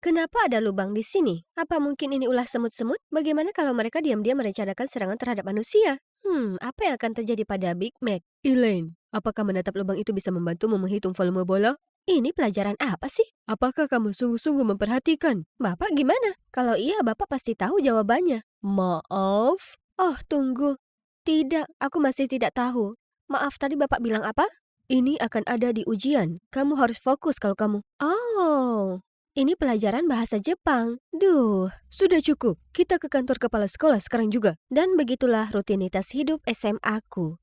Kenapa ada lubang di sini? Apa mungkin ini ulah semut-semut? Bagaimana kalau mereka diam-diam merencanakan serangan terhadap manusia? Apa yang akan terjadi pada Big Mac? Elaine, apakah menatap lubang itu bisa membantumu menghitung volume bola? Ini pelajaran apa sih? Apakah kamu sungguh-sungguh memperhatikan? Bapak gimana? Kalau iya, Bapak pasti tahu jawabannya. Maaf? Oh, tunggu. Tidak, aku masih tidak tahu. Maaf, tadi Bapak bilang apa? Ini akan ada di ujian. Kamu harus fokus kalau kamu. Oh, ini pelajaran bahasa Jepang. Duh, sudah cukup. Kita ke kantor kepala sekolah sekarang juga. Dan begitulah rutinitas hidup SMA-ku.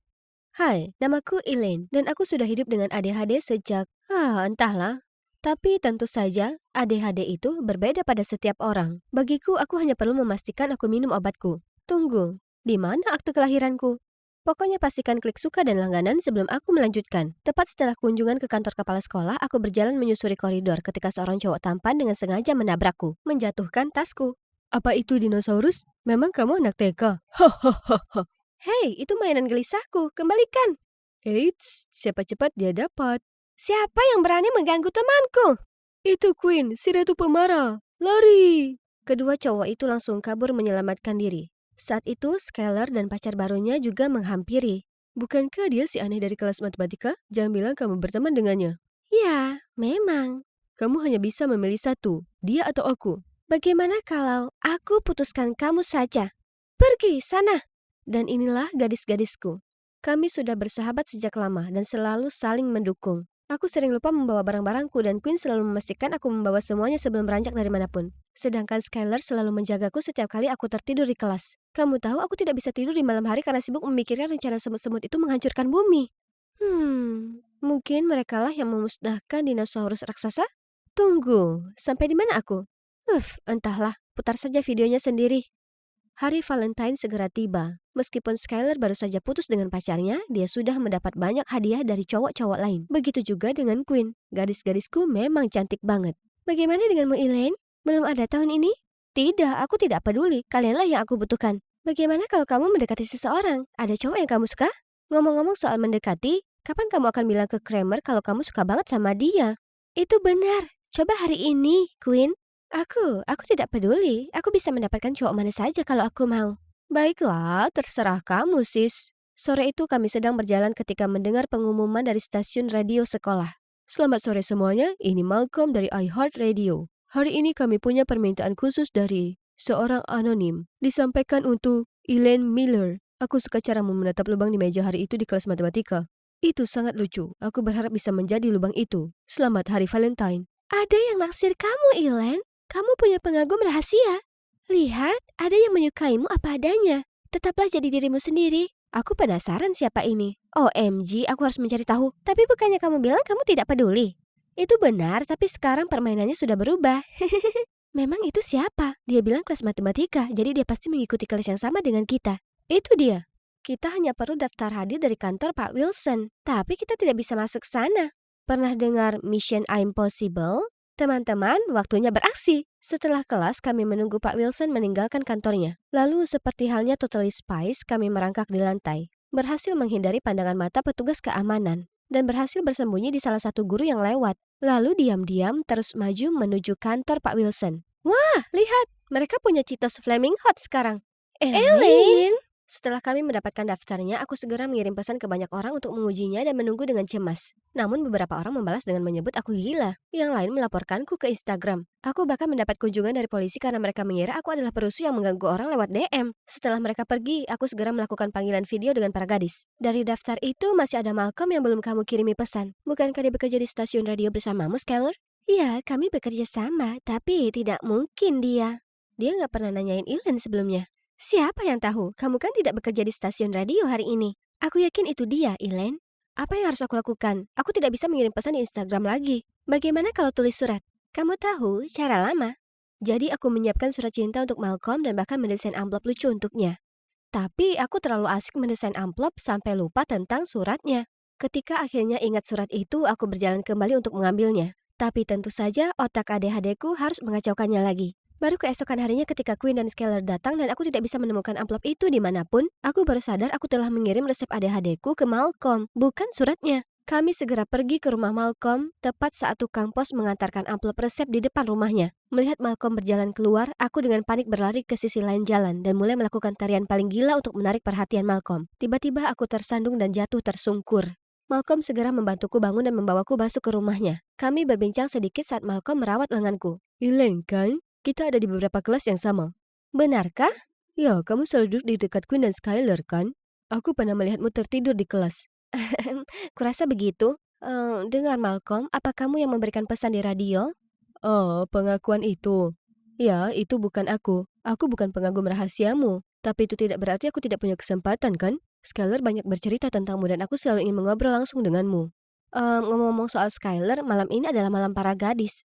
Hai, namaku Elaine, dan aku sudah hidup dengan ADHD sejak, entahlah. Tapi tentu saja, ADHD itu berbeda pada setiap orang. Bagiku, aku hanya perlu memastikan aku minum obatku. Tunggu, di mana akte kelahiranku? Pokoknya pastikan klik suka dan langganan sebelum aku melanjutkan. Tepat setelah kunjungan ke kantor kepala sekolah, aku berjalan menyusuri koridor ketika seorang cowok tampan dengan sengaja menabrakku, menjatuhkan tasku. Apa itu dinosaurus? Memang kamu anak TK? Hahaha. Hei, itu mainan gelisahku. Kembalikan. Eits, siapa cepat dia dapat. Siapa yang berani mengganggu temanku? Itu Queen, si ratu pemarah. Lari! Kedua cowok itu langsung kabur menyelamatkan diri. Saat itu, Skylar dan pacar barunya juga menghampiri. Bukankah dia si aneh dari kelas matematika? Jangan bilang kamu berteman dengannya. Ya, memang. Kamu hanya bisa memilih satu, dia atau aku. Bagaimana kalau aku putuskan kamu saja? Pergi sana! Dan inilah gadis-gadisku. Kami sudah bersahabat sejak lama dan selalu saling mendukung. Aku sering lupa membawa barang-barangku dan Queen selalu memastikan aku membawa semuanya sebelum beranjak dari manapun. Sedangkan Skylar selalu menjagaku setiap kali aku tertidur di kelas. Kamu tahu aku tidak bisa tidur di malam hari karena sibuk memikirkan rencana semut-semut itu menghancurkan bumi. Mungkin merekalah yang memusnahkan dinosaurus raksasa? Tunggu, sampai di mana aku? Entahlah, putar saja videonya sendiri. Hari Valentine segera tiba. Meskipun Skylar baru saja putus dengan pacarnya, dia sudah mendapat banyak hadiah dari cowok-cowok lain. Begitu juga dengan Queen. Gadis-gadisku memang cantik banget. Bagaimana denganmu, Elaine? Belum ada tahun ini? Tidak, aku tidak peduli. Kalianlah yang aku butuhkan. Bagaimana kalau kamu mendekati seseorang? Ada cowok yang kamu suka? Ngomong-ngomong soal mendekati, kapan kamu akan bilang ke Kramer kalau kamu suka banget sama dia? Itu benar. Coba hari ini, Queen. Aku tidak peduli. Aku bisa mendapatkan cowok mana saja kalau aku mau. Baiklah, terserah kamu, sis. Sore itu kami sedang berjalan ketika mendengar pengumuman dari stasiun radio sekolah. Selamat sore semuanya, ini Malcolm dari iHeart Radio. Hari ini kami punya permintaan khusus dari seorang anonim. Disampaikan untuk Elaine Miller. Aku suka caramu menatap lubang di meja hari itu di kelas matematika. Itu sangat lucu. Aku berharap bisa menjadi lubang itu. Selamat Hari Valentine. Ada yang naksir kamu, Elaine? Kamu punya pengagum rahasia. Lihat, ada yang menyukaimu apa adanya. Tetaplah jadi dirimu sendiri. Aku penasaran siapa ini. OMG, aku harus mencari tahu. Tapi bukannya kamu bilang kamu tidak peduli? Itu benar, tapi sekarang permainannya sudah berubah. Memang itu siapa? Dia bilang kelas matematika, jadi dia pasti mengikuti kelas yang sama dengan kita. Itu dia. Kita hanya perlu daftar hadir dari kantor Pak Wilson. Tapi kita tidak bisa masuk sana. Pernah dengar Mission Impossible? Teman-teman, waktunya beraksi. Setelah kelas, kami menunggu Pak Wilson meninggalkan kantornya. Lalu, seperti halnya Totally Spies, kami merangkak di lantai. Berhasil menghindari pandangan mata petugas keamanan. Dan berhasil bersembunyi di salah satu guru yang lewat. Lalu diam-diam terus maju menuju kantor Pak Wilson. Wah, lihat! Mereka punya Cheetos Flaming Hot sekarang. Elaine! Setelah kami mendapatkan daftarnya, aku segera mengirim pesan ke banyak orang untuk mengujinya dan menunggu dengan cemas. Namun beberapa orang membalas dengan menyebut aku gila. Yang lain melaporkanku ke Instagram. Aku bahkan mendapat kunjungan dari polisi karena mereka mengira aku adalah perusuh yang mengganggu orang lewat DM. Setelah mereka pergi, aku segera melakukan panggilan video dengan para gadis. Dari daftar itu masih ada Malcolm yang belum kamu kirimi pesan. Bukankah dia bekerja di stasiun radio bersamamu, Skylar? Iya, kami bekerja sama, tapi tidak mungkin dia. Dia nggak pernah nanyain Elaine sebelumnya. Siapa yang tahu? Kamu kan tidak bekerja di stasiun radio hari ini. Aku yakin itu dia, Elaine. Apa yang harus aku lakukan? Aku tidak bisa mengirim pesan di Instagram lagi. Bagaimana kalau tulis surat? Kamu tahu, cara lama. Jadi aku menyiapkan surat cinta untuk Malcolm dan bahkan mendesain amplop lucu untuknya. Tapi aku terlalu asik mendesain amplop sampai lupa tentang suratnya. Ketika akhirnya ingat surat itu, aku berjalan kembali untuk mengambilnya. Tapi tentu saja otak ADHD-ku harus mengacaukannya lagi. Baru keesokan harinya ketika Queen dan Skylar datang dan aku tidak bisa menemukan amplop itu dimanapun, aku baru sadar aku telah mengirim resep ADHD-ku ke Malcolm, bukan suratnya. Kami segera pergi ke rumah Malcolm, tepat saat tukang pos mengantarkan amplop resep di depan rumahnya. Melihat Malcolm berjalan keluar, aku dengan panik berlari ke sisi lain jalan dan mulai melakukan tarian paling gila untuk menarik perhatian Malcolm. Tiba-tiba aku tersandung dan jatuh tersungkur. Malcolm segera membantuku bangun dan membawaku masuk ke rumahnya. Kami berbincang sedikit saat Malcolm merawat lenganku. Elaine kan? Kita ada di beberapa kelas yang sama. Benarkah? Ya, kamu selalu duduk di dekat Queen dan Skylar kan? Aku pernah melihatmu tertidur di kelas. Kurasa begitu. Dengar Malcolm, apa kamu yang memberikan pesan di radio? Oh, pengakuan itu. Ya, itu bukan aku. Aku bukan pengagum rahasiamu. Tapi itu tidak berarti aku tidak punya kesempatan, kan? Skylar banyak bercerita tentangmu dan aku selalu ingin mengobrol langsung denganmu. Ngomong-ngomong soal Skylar, malam ini adalah malam para gadis.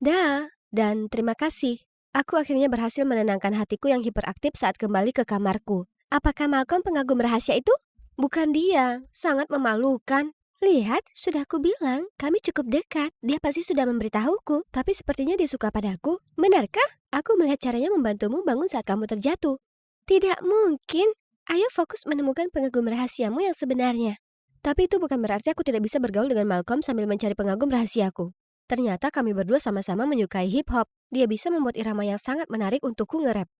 Dan terima kasih. Aku akhirnya berhasil menenangkan hatiku yang hiperaktif saat kembali ke kamarku. Apakah Malcolm pengagum rahasia itu? Bukan dia, sangat memalukan. Lihat, sudah aku bilang, kami cukup dekat. Dia pasti sudah memberitahuku, tapi sepertinya dia suka padaku. Benarkah? Aku melihat caranya membantumu bangun saat kamu terjatuh. Tidak mungkin. Ayo fokus menemukan pengagum rahasiamu yang sebenarnya. Tapi itu bukan berarti aku tidak bisa bergaul dengan Malcolm sambil mencari pengagum rahasiaku. Ternyata kami berdua sama-sama menyukai hip-hop. Dia bisa membuat irama yang sangat menarik untukku nge-rap.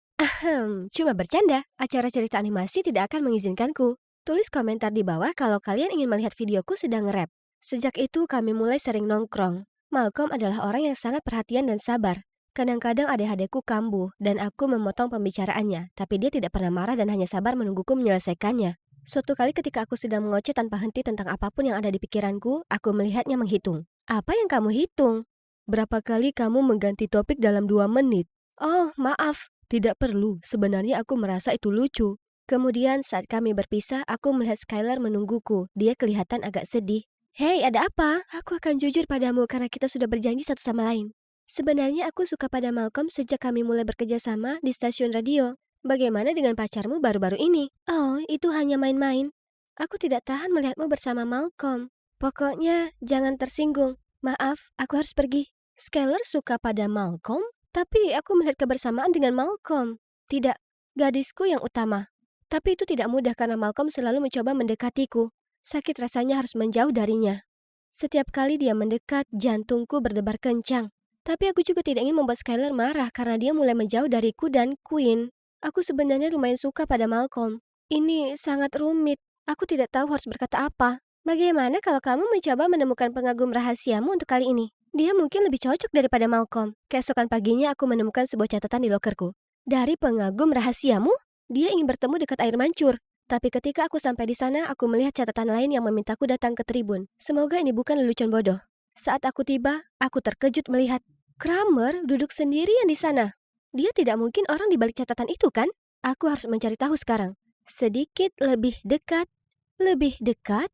Cuma bercanda. Acara cerita animasi tidak akan mengizinkanku. Tulis komentar di bawah kalau kalian ingin melihat videoku sedang nge-rap. Sejak itu kami mulai sering nongkrong. Malcolm adalah orang yang sangat perhatian dan sabar. Kadang-kadang adik-adikku kambuh dan aku memotong pembicaraannya, tapi dia tidak pernah marah dan hanya sabar menungguku menyelesaikannya. Suatu kali ketika aku sedang mengoceh tanpa henti tentang apapun yang ada di pikiranku, aku melihatnya menghitung. Apa yang kamu hitung? Berapa kali kamu mengganti topik dalam 2 menit? Oh, maaf. Tidak perlu. Sebenarnya aku merasa itu lucu. Kemudian saat kami berpisah, aku melihat Skylar menungguku. Dia kelihatan agak sedih. Hei, ada apa? Aku akan jujur padamu karena kita sudah berjanji satu sama lain. Sebenarnya aku suka pada Malcolm sejak kami mulai bekerja sama di stasiun radio. Bagaimana dengan pacarmu baru-baru ini? Oh, itu hanya main-main. Aku tidak tahan melihatmu bersama Malcolm. Pokoknya, jangan tersinggung. Maaf, aku harus pergi. Skylar suka pada Malcolm, tapi aku melihat kebersamaan dengan Malcolm. Tidak, gadisku yang utama. Tapi itu tidak mudah karena Malcolm selalu mencoba mendekatiku. Sakit rasanya harus menjauh darinya. Setiap kali dia mendekat, jantungku berdebar kencang. Tapi aku juga tidak ingin membuat Skylar marah karena dia mulai menjauh dariku dan Queen. Aku sebenarnya lumayan suka pada Malcolm. Ini sangat rumit. Aku tidak tahu harus berkata apa. Bagaimana kalau kamu mencoba menemukan pengagum rahasiamu untuk kali ini? Dia mungkin lebih cocok daripada Malcolm. Keesokan paginya aku menemukan sebuah catatan di lokerku. Dari pengagum rahasiamu? Dia ingin bertemu dekat air mancur. Tapi ketika aku sampai di sana, aku melihat catatan lain yang memintaku datang ke tribun. Semoga ini bukan lelucon bodoh. Saat aku tiba, aku terkejut melihat Kramer duduk sendirian di sana. Dia tidak mungkin orang di balik catatan itu, kan? Aku harus mencari tahu sekarang. Sedikit lebih dekat. Lebih dekat?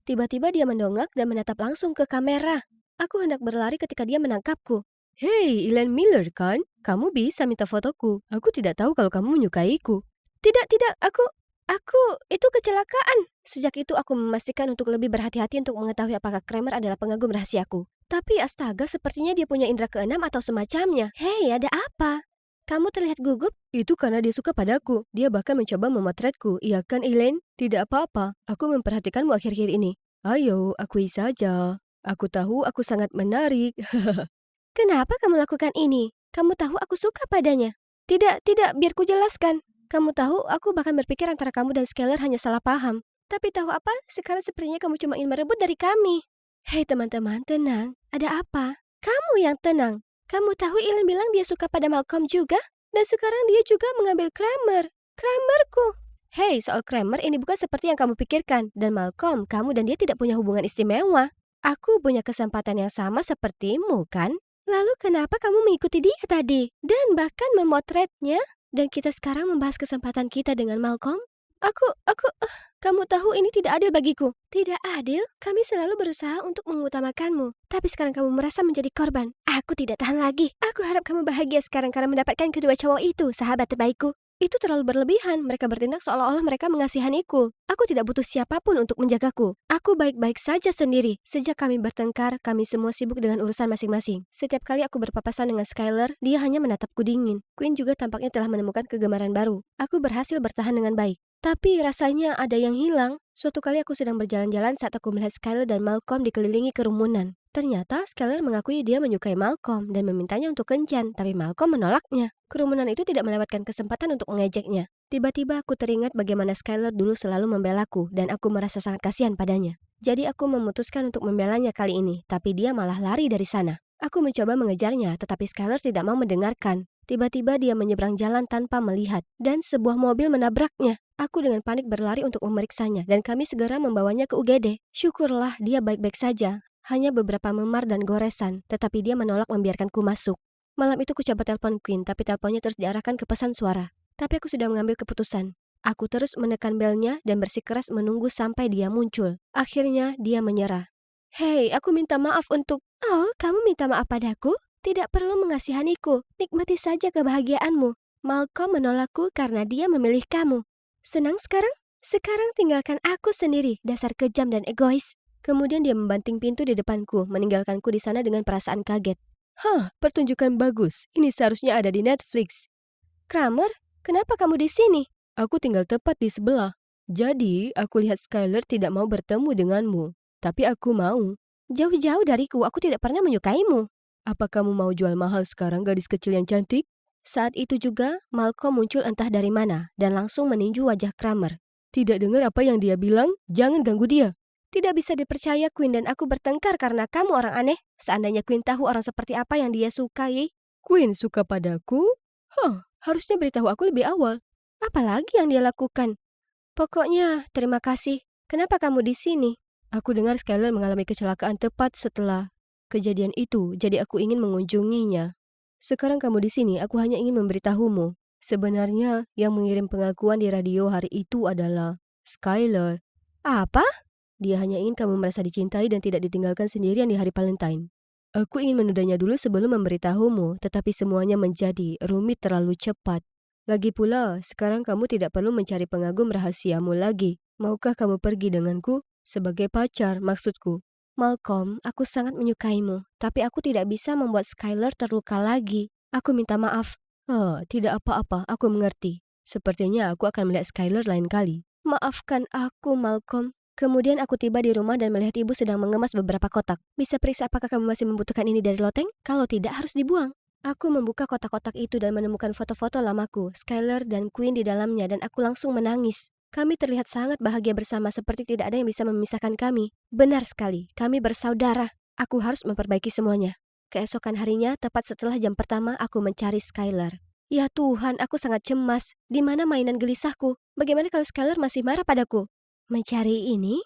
Tiba-tiba dia mendongak dan menatap langsung ke kamera. Aku hendak berlari ketika dia menangkapku. Hei, Elaine Miller kan? Kamu bisa minta fotoku. Aku tidak tahu kalau kamu menyukaiku. Tidak, itu kecelakaan. Sejak itu aku memastikan untuk lebih berhati-hati untuk mengetahui apakah Kramer adalah pengagum rahasiaku. Tapi astaga, sepertinya dia punya indera keenam atau semacamnya. Hei, ada apa? Kamu terlihat gugup? Itu karena dia suka padaku. Dia bahkan mencoba memotretku. Iya kan, Elaine? Tidak apa-apa. Aku memperhatikanmu akhir-akhir ini. Ayo, akui saja. Aku tahu aku sangat menarik. Kenapa kamu lakukan ini? Kamu tahu aku suka padanya. Tidak, biar ku jelaskan. Kamu tahu, aku bahkan berpikir antara kamu dan Skylar hanya salah paham. Tapi tahu apa? Sekarang sepertinya kamu cuma ingin merebut dari kami. Hei teman-teman, tenang. Ada apa? Kamu yang tenang. Kamu tahu Elaine bilang dia suka pada Malcolm juga? Dan sekarang dia juga mengambil Kramer. Kramerku. Hei, soal Kramer ini bukan seperti yang kamu pikirkan. Dan Malcolm, kamu dan dia tidak punya hubungan istimewa. Aku punya kesempatan yang sama sepertimu, kan? Lalu kenapa kamu mengikuti dia tadi? Dan bahkan memotretnya? Dan kita sekarang membahas kesempatan kita dengan Malcolm? Kamu tahu ini tidak adil bagiku. Tidak adil? Kami selalu berusaha untuk mengutamakanmu. Tapi sekarang kamu merasa menjadi korban. Aku tidak tahan lagi. Aku harap kamu bahagia sekarang karena mendapatkan kedua cowok itu, sahabat terbaikku. Itu terlalu berlebihan. Mereka bertindak seolah-olah mereka mengasihaniku. Aku tidak butuh siapapun untuk menjagaku. Aku baik-baik saja sendiri. Sejak kami bertengkar, kami semua sibuk dengan urusan masing-masing. Setiap kali aku berpapasan dengan Skylar, dia hanya menatapku dingin. Queen juga tampaknya telah menemukan kegemaran baru. Aku berhasil bertahan dengan baik. Tapi rasanya ada yang hilang. Suatu kali aku sedang berjalan-jalan saat aku melihat Skylar dan Malcolm dikelilingi kerumunan. Ternyata Skylar mengakui dia menyukai Malcolm dan memintanya untuk kencan, tapi Malcolm menolaknya. Kerumunan itu tidak melewatkan kesempatan untuk mengejeknya. Tiba-tiba aku teringat bagaimana Skylar dulu selalu membelaku dan aku merasa sangat kasihan padanya. Jadi aku memutuskan untuk membelanya kali ini, tapi dia malah lari dari sana. Aku mencoba mengejarnya, tetapi Skylar tidak mau mendengarkan. Tiba-tiba dia menyeberang jalan tanpa melihat, dan sebuah mobil menabraknya. Aku dengan panik berlari untuk memeriksanya, dan kami segera membawanya ke UGD. Syukurlah dia baik-baik saja, hanya beberapa memar dan goresan, tetapi dia menolak membiarkanku masuk. Malam itu ku coba telepon Queen, tapi teleponnya terus diarahkan ke pesan suara. Tapi aku sudah mengambil keputusan. Aku terus menekan belnya dan bersikeras menunggu sampai dia muncul. Akhirnya dia menyerah. Hei, aku minta maaf untuk... Oh, kamu minta maaf padaku? Tidak perlu mengasihaniku, nikmati saja kebahagiaanmu. Malcolm menolakku karena dia memilih kamu. Senang sekarang? Sekarang tinggalkan aku sendiri, dasar kejam dan egois. Kemudian dia membanting pintu di depanku, meninggalkanku di sana dengan perasaan kaget. Pertunjukan bagus. Ini seharusnya ada di Netflix. Kramer, kenapa kamu di sini? Aku tinggal tepat di sebelah. Jadi, aku lihat Skylar tidak mau bertemu denganmu. Tapi aku mau. Jauh-jauh dariku, aku tidak pernah menyukaimu. Apa kamu mau jual mahal sekarang, gadis kecil yang cantik? Saat itu juga, Malcolm muncul entah dari mana dan langsung meninju wajah Kramer. Tidak dengar apa yang dia bilang? Jangan ganggu dia. Tidak bisa dipercaya Queen dan aku bertengkar karena kamu orang aneh. Seandainya Queen tahu orang seperti apa yang dia sukai. Queen suka padaku? Harusnya beritahu aku lebih awal. Apalagi yang dia lakukan? Pokoknya, terima kasih. Kenapa kamu di sini? Aku dengar Skylar mengalami kecelakaan tepat setelah kejadian itu, jadi aku ingin mengunjunginya. Sekarang kamu di sini, aku hanya ingin memberitahumu. Sebenarnya, yang mengirim pengakuan di radio hari itu adalah Skylar. Apa? Dia hanya ingin kamu merasa dicintai dan tidak ditinggalkan sendirian di hari Valentine. Aku ingin menudanya dulu sebelum memberitahumu, tetapi semuanya menjadi rumit terlalu cepat. Lagi pula, sekarang kamu tidak perlu mencari pengagum rahasiamu lagi. Maukah kamu pergi denganku? Sebagai pacar, maksudku. Malcolm, aku sangat menyukaimu, tapi aku tidak bisa membuat Skylar terluka lagi. Aku minta maaf. Tidak apa-apa, aku mengerti. Sepertinya aku akan melihat Skylar lain kali. Maafkan aku, Malcolm. Kemudian aku tiba di rumah dan melihat ibu sedang mengemas beberapa kotak. Bisa periksa apakah kamu masih membutuhkan ini dari loteng? Kalau tidak, harus dibuang. Aku membuka kotak-kotak itu dan menemukan foto-foto lamaku, Skylar dan Queen di dalamnya, dan aku langsung menangis. Kami terlihat sangat bahagia bersama seperti tidak ada yang bisa memisahkan kami. Benar sekali, kami bersaudara. Aku harus memperbaiki semuanya. Keesokan harinya, tepat setelah jam pertama, aku mencari Skylar. Ya Tuhan, aku sangat cemas. Di mana mainan gelisahku? Bagaimana kalau Skylar masih marah padaku? Mencari ini?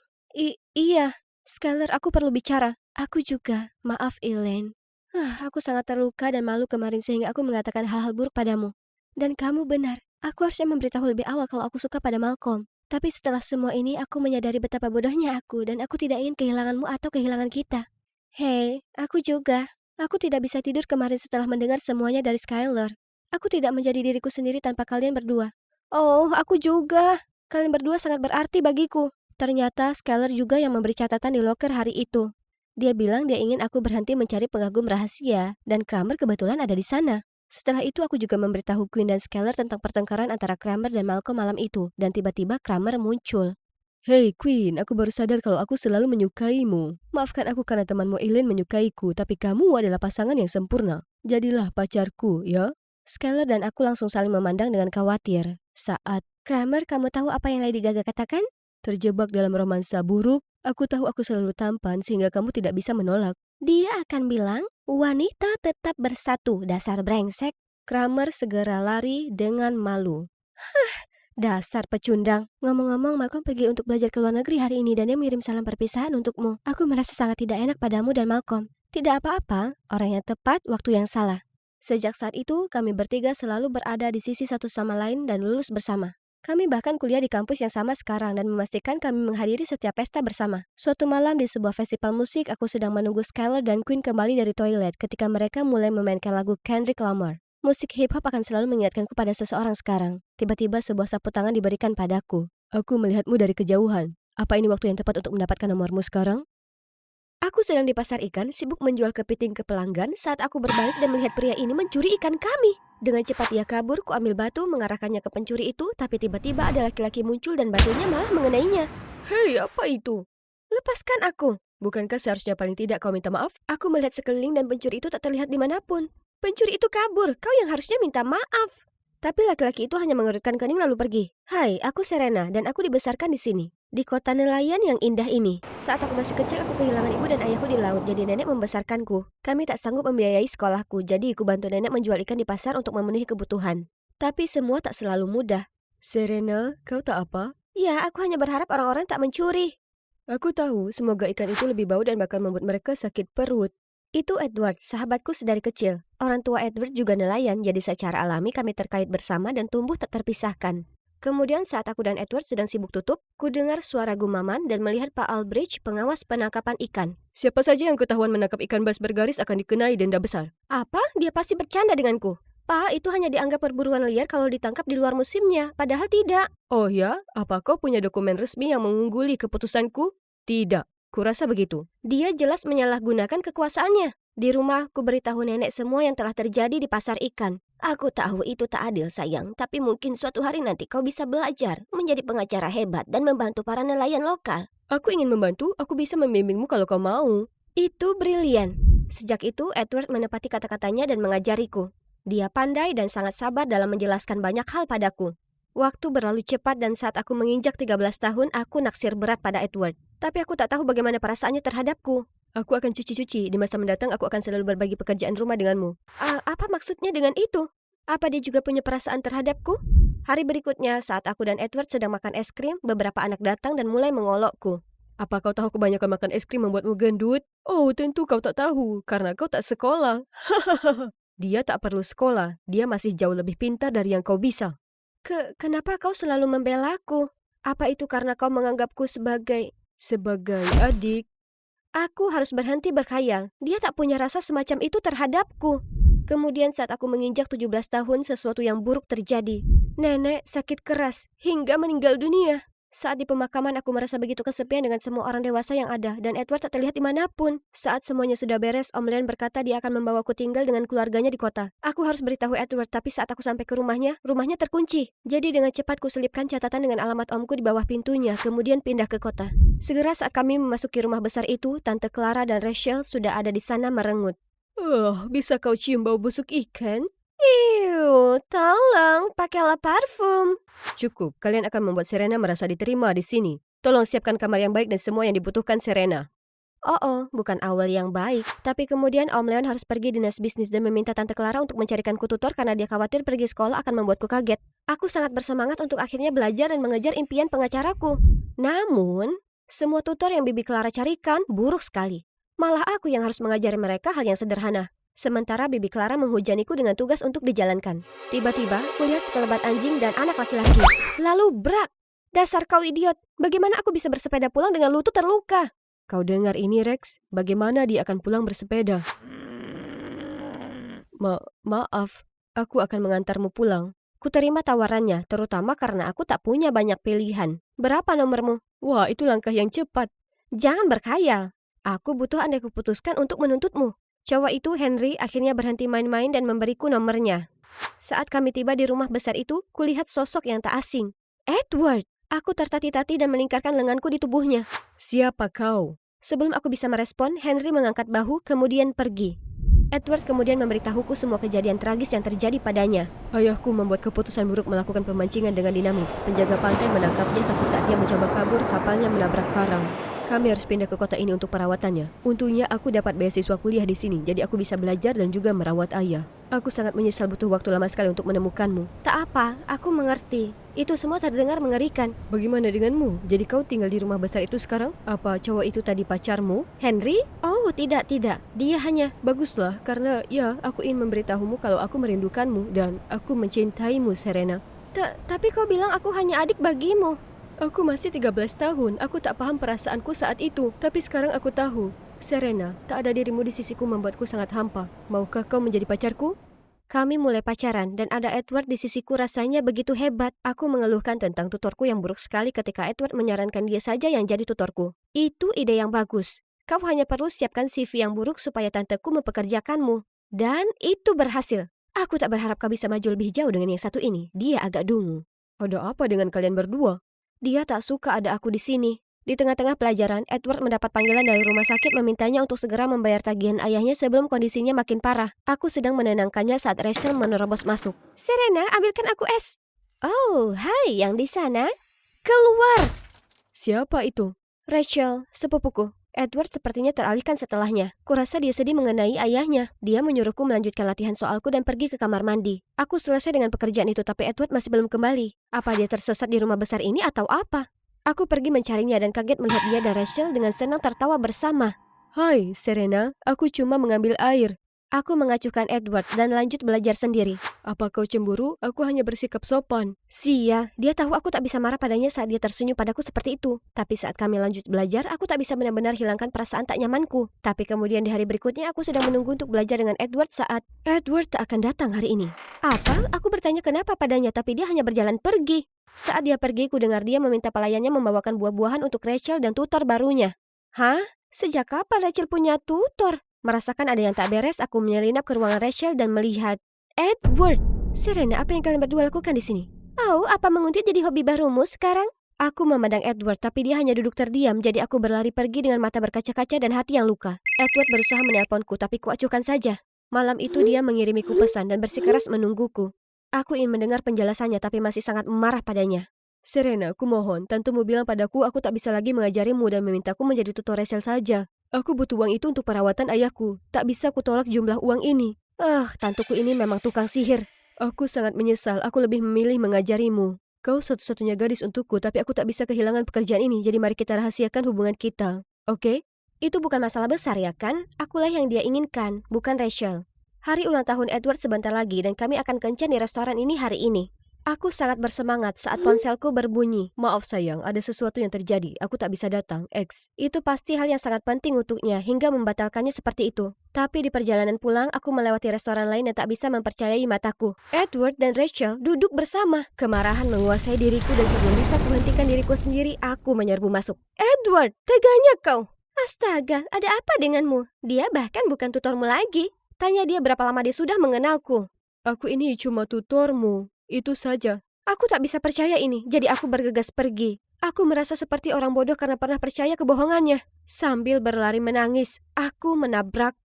Iya, Skylar, aku perlu bicara. Aku juga. Maaf, Elaine. Aku sangat terluka dan malu kemarin sehingga aku mengatakan hal-hal buruk padamu. Dan kamu benar. Aku harusnya memberitahu lebih awal kalau aku suka pada Malcolm. Tapi setelah semua ini, aku menyadari betapa bodohnya aku dan aku tidak ingin kehilanganmu atau kehilangan kita. Hei, aku juga. Aku tidak bisa tidur kemarin setelah mendengar semuanya dari Skylar. Aku tidak menjadi diriku sendiri tanpa kalian berdua. Oh, aku juga. Kalian berdua sangat berarti bagiku. Ternyata Skylar juga yang memberi catatan di loker hari itu. Dia bilang dia ingin aku berhenti mencari pengagum rahasia, dan Kramer kebetulan ada di sana. Setelah itu aku juga memberitahu Queen dan Skylar tentang pertengkaran antara Kramer dan Malcolm malam itu, dan tiba-tiba Kramer muncul. Hei Queen, aku baru sadar kalau aku selalu menyukaimu. Maafkan aku karena temanmu Elaine menyukaiku, tapi kamu adalah pasangan yang sempurna. Jadilah pacarku, ya? Skylar dan aku langsung saling memandang dengan khawatir. Saat, Kramer, kamu tahu apa yang Lady Gaga katakan? Terjebak dalam romansa buruk, aku tahu aku selalu tampan sehingga kamu tidak bisa menolak. Dia akan bilang, wanita tetap bersatu, dasar brengsek. Kramer segera lari dengan malu. Dasar pecundang. Ngomong-ngomong, Malcolm pergi untuk belajar ke luar negeri hari ini dan dia mengirim salam perpisahan untukmu. Aku merasa sangat tidak enak padamu dan Malcolm. Tidak apa-apa, orang yang tepat, waktu yang salah. Sejak saat itu, kami bertiga selalu berada di sisi satu sama lain dan lulus bersama. Kami bahkan kuliah di kampus yang sama sekarang dan memastikan kami menghadiri setiap pesta bersama. Suatu malam di sebuah festival musik, aku sedang menunggu Skylar dan Queen kembali dari toilet ketika mereka mulai memainkan lagu Kendrick Lamar. Musik hip-hop akan selalu mengingatkanku pada seseorang sekarang. Tiba-tiba sebuah sapu tangan diberikan padaku. Aku melihatmu dari kejauhan. Apa ini waktu yang tepat untuk mendapatkan nomormu sekarang? Aku sedang di pasar ikan, sibuk menjual kepiting ke pelanggan saat aku berbalik dan melihat pria ini mencuri ikan kami. Dengan cepat dia kabur, ku ambil batu mengarahkannya ke pencuri itu, tapi tiba-tiba ada laki-laki muncul dan batunya malah mengenainya. Hei, apa itu? Lepaskan aku. Bukankah seharusnya paling tidak kau minta maaf? Aku melihat sekeliling dan pencuri itu tak terlihat dimanapun. Pencuri itu kabur, kau yang harusnya minta maaf. Tapi laki-laki itu hanya mengerutkan kening lalu pergi. Hai, aku Serena dan aku dibesarkan di sini. Di kota nelayan yang indah ini. Saat aku masih kecil, aku kehilangan ibu dan ayahku di laut, jadi nenek membesarkanku. Kami tak sanggup membiayai sekolahku, jadi aku bantu nenek menjual ikan di pasar untuk memenuhi kebutuhan. Tapi semua tak selalu mudah. Serena, kau tak apa? Ya, aku hanya berharap orang-orang tak mencuri. Aku tahu, semoga ikan itu lebih bau dan bakal membuat mereka sakit perut. Itu Edward, sahabatku sedari kecil. Orang tua Edward juga nelayan, jadi secara alami kami terkait bersama dan tumbuh tak terpisahkan. Kemudian saat aku dan Edward sedang sibuk tutup, ku dengar suara gumaman dan melihat Pak Aldrich, pengawas penangkapan ikan. Siapa saja yang ketahuan menangkap ikan bas bergaris akan dikenai denda besar. Apa? Dia pasti bercanda denganku. Pak, itu hanya dianggap perburuan liar kalau ditangkap di luar musimnya, padahal tidak. Oh ya? Apa kau punya dokumen resmi yang mengungguli keputusanku? Tidak. Kurasa begitu. Dia jelas menyalahgunakan kekuasaannya. Di rumah, ku beritahu nenek semua yang telah terjadi di pasar ikan. Aku tahu itu tak adil, sayang. Tapi mungkin suatu hari nanti kau bisa belajar, menjadi pengacara hebat dan membantu para nelayan lokal. Aku ingin membantu, aku bisa membimbingmu kalau kau mau. Itu brilian. Sejak itu, Edward menepati kata-katanya dan mengajariku. Dia pandai dan sangat sabar dalam menjelaskan banyak hal padaku. Waktu berlalu cepat dan saat aku menginjak 13 tahun, aku naksir berat pada Edward. Tapi aku tak tahu bagaimana perasaannya terhadapku. Aku akan cuci-cuci. Di masa mendatang aku akan selalu berbagi pekerjaan rumah denganmu. Apa maksudnya dengan itu? Apa dia juga punya perasaan terhadapku? Hari berikutnya, saat aku dan Edward sedang makan es krim, beberapa anak datang dan mulai mengolokku. Apa kau tahu kebanyakan makan es krim membuatmu gendut? Oh, tentu kau tak tahu, karena kau tak sekolah. Dia tak perlu sekolah, dia masih jauh lebih pintar dari yang kau bisa. Kenapa kau selalu membelaku? Apa itu karena kau menganggapku sebagai adik? Aku harus berhenti berkhayal. Dia tak punya rasa semacam itu terhadapku. Kemudian saat aku menginjak 17 tahun, sesuatu yang buruk terjadi. Nenek sakit keras hingga meninggal dunia. Saat di pemakaman aku merasa begitu kesepian dengan semua orang dewasa yang ada dan Edward tak terlihat dimanapun. Saat semuanya sudah beres, Om Leon berkata dia akan membawaku tinggal dengan keluarganya di kota. Aku harus beritahu Edward, tapi saat aku sampai ke rumahnya terkunci. Jadi dengan cepat kuselipkan catatan dengan alamat omku di bawah pintunya, kemudian pindah ke kota. Segera saat kami memasuki rumah besar itu, Tante Clara dan Rachel sudah ada di sana merengut. Bisa kau cium bau busuk ikan? Tolong, pakailah parfum. Cukup, kalian akan membuat Serena merasa diterima di sini. Tolong siapkan kamar yang baik dan semua yang dibutuhkan Serena. Bukan awal yang baik. Tapi kemudian Om Leon harus pergi dinas bisnis dan meminta Tante Clara untuk mencarikanku tutor karena dia khawatir pergi sekolah akan membuatku kaget. Aku sangat bersemangat untuk akhirnya belajar dan mengejar impian pengacaraku. Namun, semua tutor yang Bibi Clara carikan buruk sekali. Malah aku yang harus mengajari mereka hal yang sederhana. Sementara Bibi Clara menghujaniku dengan tugas untuk dijalankan. Tiba-tiba, kulihat sekelebat anjing dan anak laki-laki. Lalu brak! Dasar kau idiot! Bagaimana aku bisa bersepeda pulang dengan lutut terluka? Kau dengar ini, Rex? Bagaimana dia akan pulang bersepeda? Maaf, aku akan mengantarmu pulang. Kuterima tawarannya, terutama karena aku tak punya banyak pilihan. Berapa nomormu? Wah, itu langkah yang cepat. Jangan berkhayal. Aku butuh andai kuputuskan untuk menuntutmu. Cowok itu, Henry, akhirnya berhenti main-main dan memberiku nomornya. Saat kami tiba di rumah besar itu, kulihat sosok yang tak asing. Edward! Aku tertati-tati dan melingkarkan lenganku di tubuhnya. Siapa kau? Sebelum aku bisa merespon, Henry mengangkat bahu kemudian pergi. Edward kemudian memberitahuku semua kejadian tragis yang terjadi padanya. Ayahku membuat keputusan buruk melakukan pemancingan dengan dinamit. Penjaga pantai menangkapnya, tapi saat dia mencoba kabur, kapalnya menabrak karang. Kami harus pindah ke kota ini untuk perawatannya. Untungnya aku dapat beasiswa kuliah di sini, jadi aku bisa belajar dan juga merawat ayah. Aku sangat menyesal butuh waktu lama sekali untuk menemukanmu. Tak apa, aku mengerti. Itu semua terdengar mengerikan. Bagaimana denganmu? Jadi kau tinggal di rumah besar itu sekarang? Apa cowok itu tadi pacarmu? Henry? Oh, tidak. Dia hanya... Baguslah, karena ya, aku ingin memberitahumu kalau aku merindukanmu dan aku mencintaimu, Serena. Tapi kau bilang aku hanya adik bagimu. Aku masih 13 tahun, aku tak paham perasaanku saat itu. Tapi sekarang aku tahu. Serena, tak ada dirimu di sisiku membuatku sangat hampa. Maukah kau menjadi pacarku? Kami mulai pacaran dan ada Edward di sisiku rasanya begitu hebat. Aku mengeluhkan tentang tutorku yang buruk sekali ketika Edward menyarankan dia saja yang jadi tutorku. Itu ide yang bagus. Kau hanya perlu siapkan CV yang buruk supaya tanteku mempekerjakanmu. Dan itu berhasil. Aku tak berharap kau bisa maju lebih jauh dengan yang satu ini. Dia agak dungu. Ada apa dengan kalian berdua? Dia tak suka ada aku di sini. Di tengah-tengah pelajaran, Edward mendapat panggilan dari rumah sakit memintanya untuk segera membayar tagihan ayahnya sebelum kondisinya makin parah. Aku sedang menenangkannya saat Rachel menerobos masuk. Serena, ambilkan aku es. Oh, hai yang di sana. Keluar! Siapa itu? Rachel, sepupuku. Edward sepertinya teralihkan setelahnya. Kurasa dia sedih mengenai ayahnya. Dia menyuruhku melanjutkan latihan soalku dan pergi ke kamar mandi. Aku selesai dengan pekerjaan itu tapi Edward masih belum kembali. Apa dia tersesat di rumah besar ini atau apa? Aku pergi mencarinya dan kaget melihat dia dan Rachel dengan senang tertawa bersama. Hai, Serena. Aku cuma mengambil air. Aku mengacuhkan Edward dan lanjut belajar sendiri. Apa kau cemburu? Aku hanya bersikap sopan. Sial, dia tahu aku tak bisa marah padanya saat dia tersenyum padaku seperti itu. Tapi saat kami lanjut belajar, aku tak bisa benar-benar hilangkan perasaan tak nyamanku. Tapi kemudian di hari berikutnya, aku sedang menunggu untuk belajar dengan Edward saat Edward tak akan datang hari ini. Apa? Aku bertanya kenapa padanya, tapi dia hanya berjalan pergi. Saat dia pergi, ku dengar dia meminta pelayannya membawakan buah-buahan untuk Rachel dan tutor barunya. Hah? Sejak kapan Rachel punya tutor? Merasakan ada yang tak beres, aku menyelinap ke ruangan Rachel dan melihat Edward. Serena, apa yang kalian berdua lakukan di sini? Oh, apa menguntit jadi hobi barumu sekarang? Aku memandang Edward, tapi dia hanya duduk terdiam, jadi aku berlari pergi dengan mata berkaca-kaca dan hati yang luka. Edward berusaha menelponku, tapi kuacuhkan saja. Malam itu dia mengirimiku pesan dan bersikeras menungguku. Aku ingin mendengar penjelasannya, tapi masih sangat marah padanya. Serena, aku mohon, tantumu bilang padaku aku tak bisa lagi mengajarimu dan memintaku menjadi tutor Rachel saja. Aku butuh uang itu untuk perawatan ayahku. Tak bisa kutolak jumlah uang ini. Tantuku ini memang tukang sihir. Aku sangat menyesal, aku lebih memilih mengajarimu. Kau satu-satunya gadis untukku, tapi aku tak bisa kehilangan pekerjaan ini, jadi mari kita rahasiakan hubungan kita. Oke? Itu bukan masalah besar ya kan? Akulah yang dia inginkan, bukan Rachel. Hari ulang tahun Edward sebentar lagi dan kami akan kencan di restoran ini hari ini. Aku sangat bersemangat saat ponselku berbunyi. Maaf sayang, ada sesuatu yang terjadi. Aku tak bisa datang. X. Itu pasti hal yang sangat penting untuknya hingga membatalkannya seperti itu. Tapi di perjalanan pulang, aku melewati restoran lain dan tak bisa mempercayai mataku. Edward dan Rachel duduk bersama. Kemarahan menguasai diriku dan sebelum bisa kuhentikan diriku sendiri, aku menyerbu masuk. Edward, teganya kau. Astaga, ada apa denganmu? Dia bahkan bukan tutormu lagi. Tanya dia berapa lama dia sudah mengenalku. Aku ini cuma tutormu. Itu saja. Aku tak bisa percaya ini, jadi aku bergegas pergi. Aku merasa seperti orang bodoh karena pernah percaya kebohongannya. Sambil berlari menangis, aku menabrak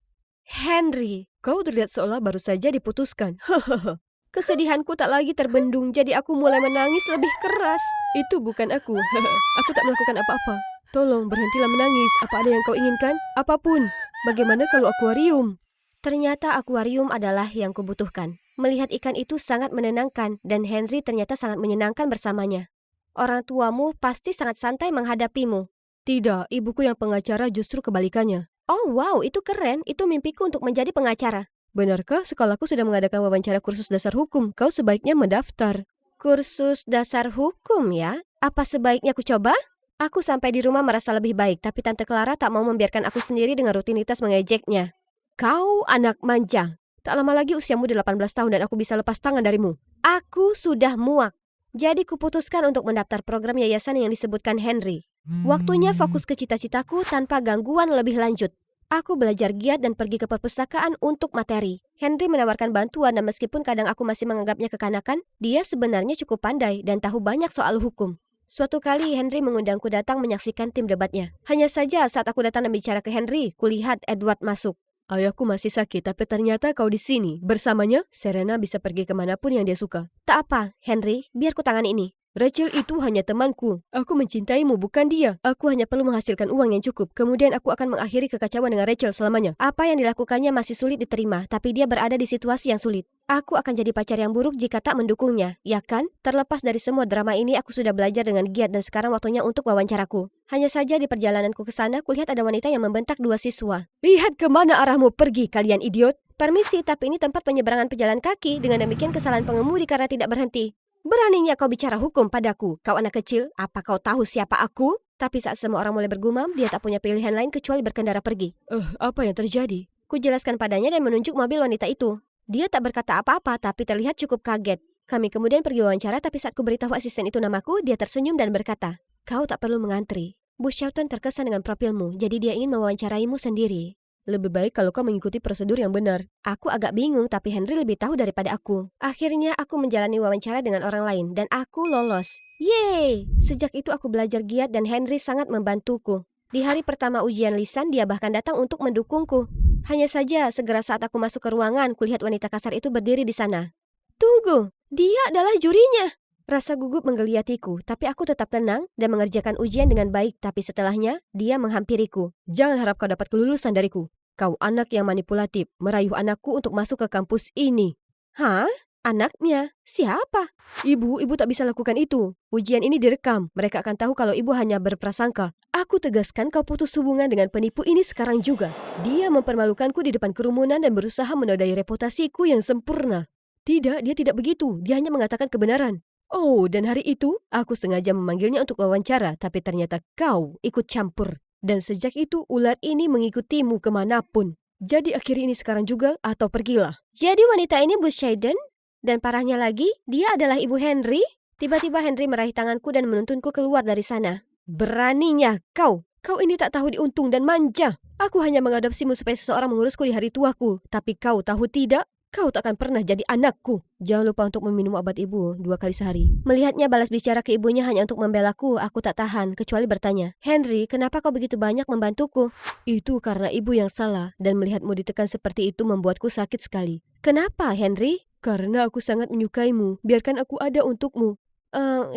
Henry. Kau terlihat seolah baru saja diputuskan. Hehehe. Kesedihanku tak lagi terbendung, jadi aku mulai menangis lebih keras. Itu bukan aku. Aku tak melakukan apa-apa. Tolong berhentilah menangis. Apa ada yang kau inginkan? Apapun. Bagaimana kalau akuarium? Ternyata akuarium adalah yang kubutuhkan. Melihat ikan itu sangat menenangkan dan Henry ternyata sangat menyenangkan bersamanya. Orang tuamu pasti sangat santai menghadapimu. Tidak, ibuku yang pengacara justru kebalikannya. Oh wow, itu keren. Itu mimpiku untuk menjadi pengacara. Benarkah sekolahku sedang mengadakan wawancara kursus dasar hukum? Kau sebaiknya mendaftar. Kursus dasar hukum ya? Apa sebaiknya aku coba? Aku sampai di rumah merasa lebih baik, tapi Tante Clara tak mau membiarkan aku sendiri dengan rutinitas mengejeknya. Kau anak manja. Tak lama lagi usiamu 18 tahun dan aku bisa lepas tangan darimu. Aku sudah muak. Jadi kuputuskan untuk mendaftar program yayasan yang disebutkan Henry. Waktunya fokus ke cita-citaku tanpa gangguan lebih lanjut. Aku belajar giat dan pergi ke perpustakaan untuk materi. Henry menawarkan bantuan dan meskipun kadang aku masih menganggapnya kekanakan, dia sebenarnya cukup pandai dan tahu banyak soal hukum. Suatu kali Henry mengundangku datang menyaksikan tim debatnya. Hanya saja saat aku datang dan bicara ke Henry, kulihat Edward masuk. Ayahku masih sakit, tapi ternyata kau di sini. Bersamanya, Serena bisa pergi kemanapun yang dia suka. Tak apa, Henry, biar ku tangani ini. Rachel itu hanya temanku. Aku mencintaimu, bukan dia. Aku hanya perlu menghasilkan uang yang cukup. Kemudian aku akan mengakhiri kekacauan dengan Rachel selamanya. Apa yang dilakukannya masih sulit diterima, tapi dia berada di situasi yang sulit. Aku akan jadi pacar yang buruk jika tak mendukungnya, ya kan? Terlepas dari semua drama ini, aku sudah belajar dengan giat dan sekarang waktunya untuk wawancaraku. Hanya saja di perjalananku ke sana, kulihat ada wanita yang membentak dua siswa. Lihat kemana arahmu pergi, kalian idiot. Permisi, tapi ini tempat penyeberangan pejalan kaki. Dengan demikian kesalahan pengemudi karena tidak berhenti. Beraninya kau bicara hukum padaku, kau anak kecil. Apa kau tahu siapa aku? Tapi saat semua orang mulai bergumam, dia tak punya pilihan lain kecuali berkendara pergi. Apa yang terjadi? Kujelaskan padanya dan menunjuk mobil wanita itu. Dia tak berkata apa-apa, tapi terlihat cukup kaget. Kami kemudian pergi wawancara, tapi saat kuberitahu asisten itu namaku, dia tersenyum dan berkata, kau tak perlu mengantri. Bu Shelton terkesan dengan profilmu, jadi dia ingin mewawancaraimu sendiri. Lebih baik kalau kau mengikuti prosedur yang benar. Aku agak bingung tapi Henry lebih tahu daripada aku. Akhirnya aku menjalani wawancara dengan orang lain dan aku lolos. Yeay! Sejak itu aku belajar giat dan Henry sangat membantuku. Di hari pertama ujian lisan dia bahkan datang untuk mendukungku. Hanya saja segera saat aku masuk ke ruangan kulihat wanita kasar itu berdiri di sana. Tunggu, dia adalah jurinya. Rasa gugup menggeliatiku, tapi aku tetap tenang dan mengerjakan ujian dengan baik. Tapi setelahnya, dia menghampiriku. Jangan harap kau dapat kelulusan dariku. Kau anak yang manipulatif, merayu anakku untuk masuk ke kampus ini. Hah? Anaknya? Siapa? Ibu tak bisa lakukan itu. Ujian ini direkam. Mereka akan tahu kalau ibu hanya berprasangka. Aku tegaskan kau putus hubungan dengan penipu ini sekarang juga. Dia mempermalukanku di depan kerumunan dan berusaha menodai reputasiku yang sempurna. Tidak, dia tidak begitu. Dia hanya mengatakan kebenaran. Oh, dan hari itu, aku sengaja memanggilnya untuk wawancara, tapi ternyata kau ikut campur. Dan sejak itu, ular ini mengikutimu kemanapun. Jadi akhiri ini sekarang juga, atau pergilah. Jadi wanita ini Bu Shayden? Dan parahnya lagi, dia adalah ibu Henry? Tiba-tiba Henry meraih tanganku dan menuntunku keluar dari sana. Beraninya kau! Kau ini tak tahu diuntung dan manja. Aku hanya mengadopsimu supaya seseorang mengurusku di hari tuaku. Tapi kau tahu tidak? Kau tak akan pernah jadi anakku. Jangan lupa untuk meminum obat ibu 2 kali sehari. Melihatnya balas bicara ke ibunya hanya untuk membelaku, aku tak tahan, kecuali bertanya, Henry, kenapa kau begitu banyak membantuku? Itu karena ibu yang salah, dan melihatmu ditekan seperti itu membuatku sakit sekali. Kenapa, Henry? Karena aku sangat menyukaimu. Biarkan aku ada untukmu.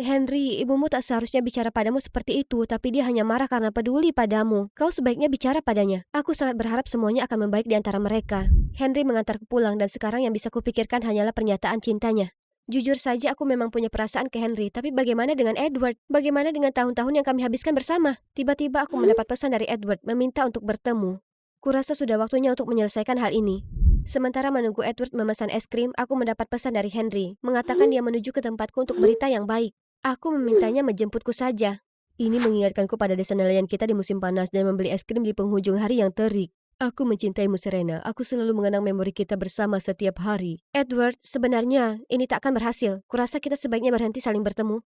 Henry, ibumu tak seharusnya bicara padamu seperti itu, tapi dia hanya marah karena peduli padamu. Kau sebaiknya bicara padanya. Aku sangat berharap semuanya akan membaik di antara mereka. Henry mengantarku pulang dan sekarang yang bisa kupikirkan hanyalah pernyataan cintanya. Jujur saja aku memang punya perasaan ke Henry, tapi bagaimana dengan Edward? Bagaimana dengan tahun-tahun yang kami habiskan bersama? Tiba-tiba aku mendapat pesan dari Edward meminta untuk bertemu. Kurasa sudah waktunya untuk menyelesaikan hal ini. Sementara menunggu Edward memesan es krim, aku mendapat pesan dari Henry, mengatakan dia menuju ke tempatku untuk berita yang baik. Aku memintanya menjemputku saja. Ini mengingatkanku pada desa nelayan kita di musim panas dan membeli es krim di penghujung hari yang terik. Aku mencintaimu, Serena. Aku selalu mengenang memori kita bersama setiap hari. Edward, sebenarnya ini tak akan berhasil. Kurasa kita sebaiknya berhenti saling bertemu.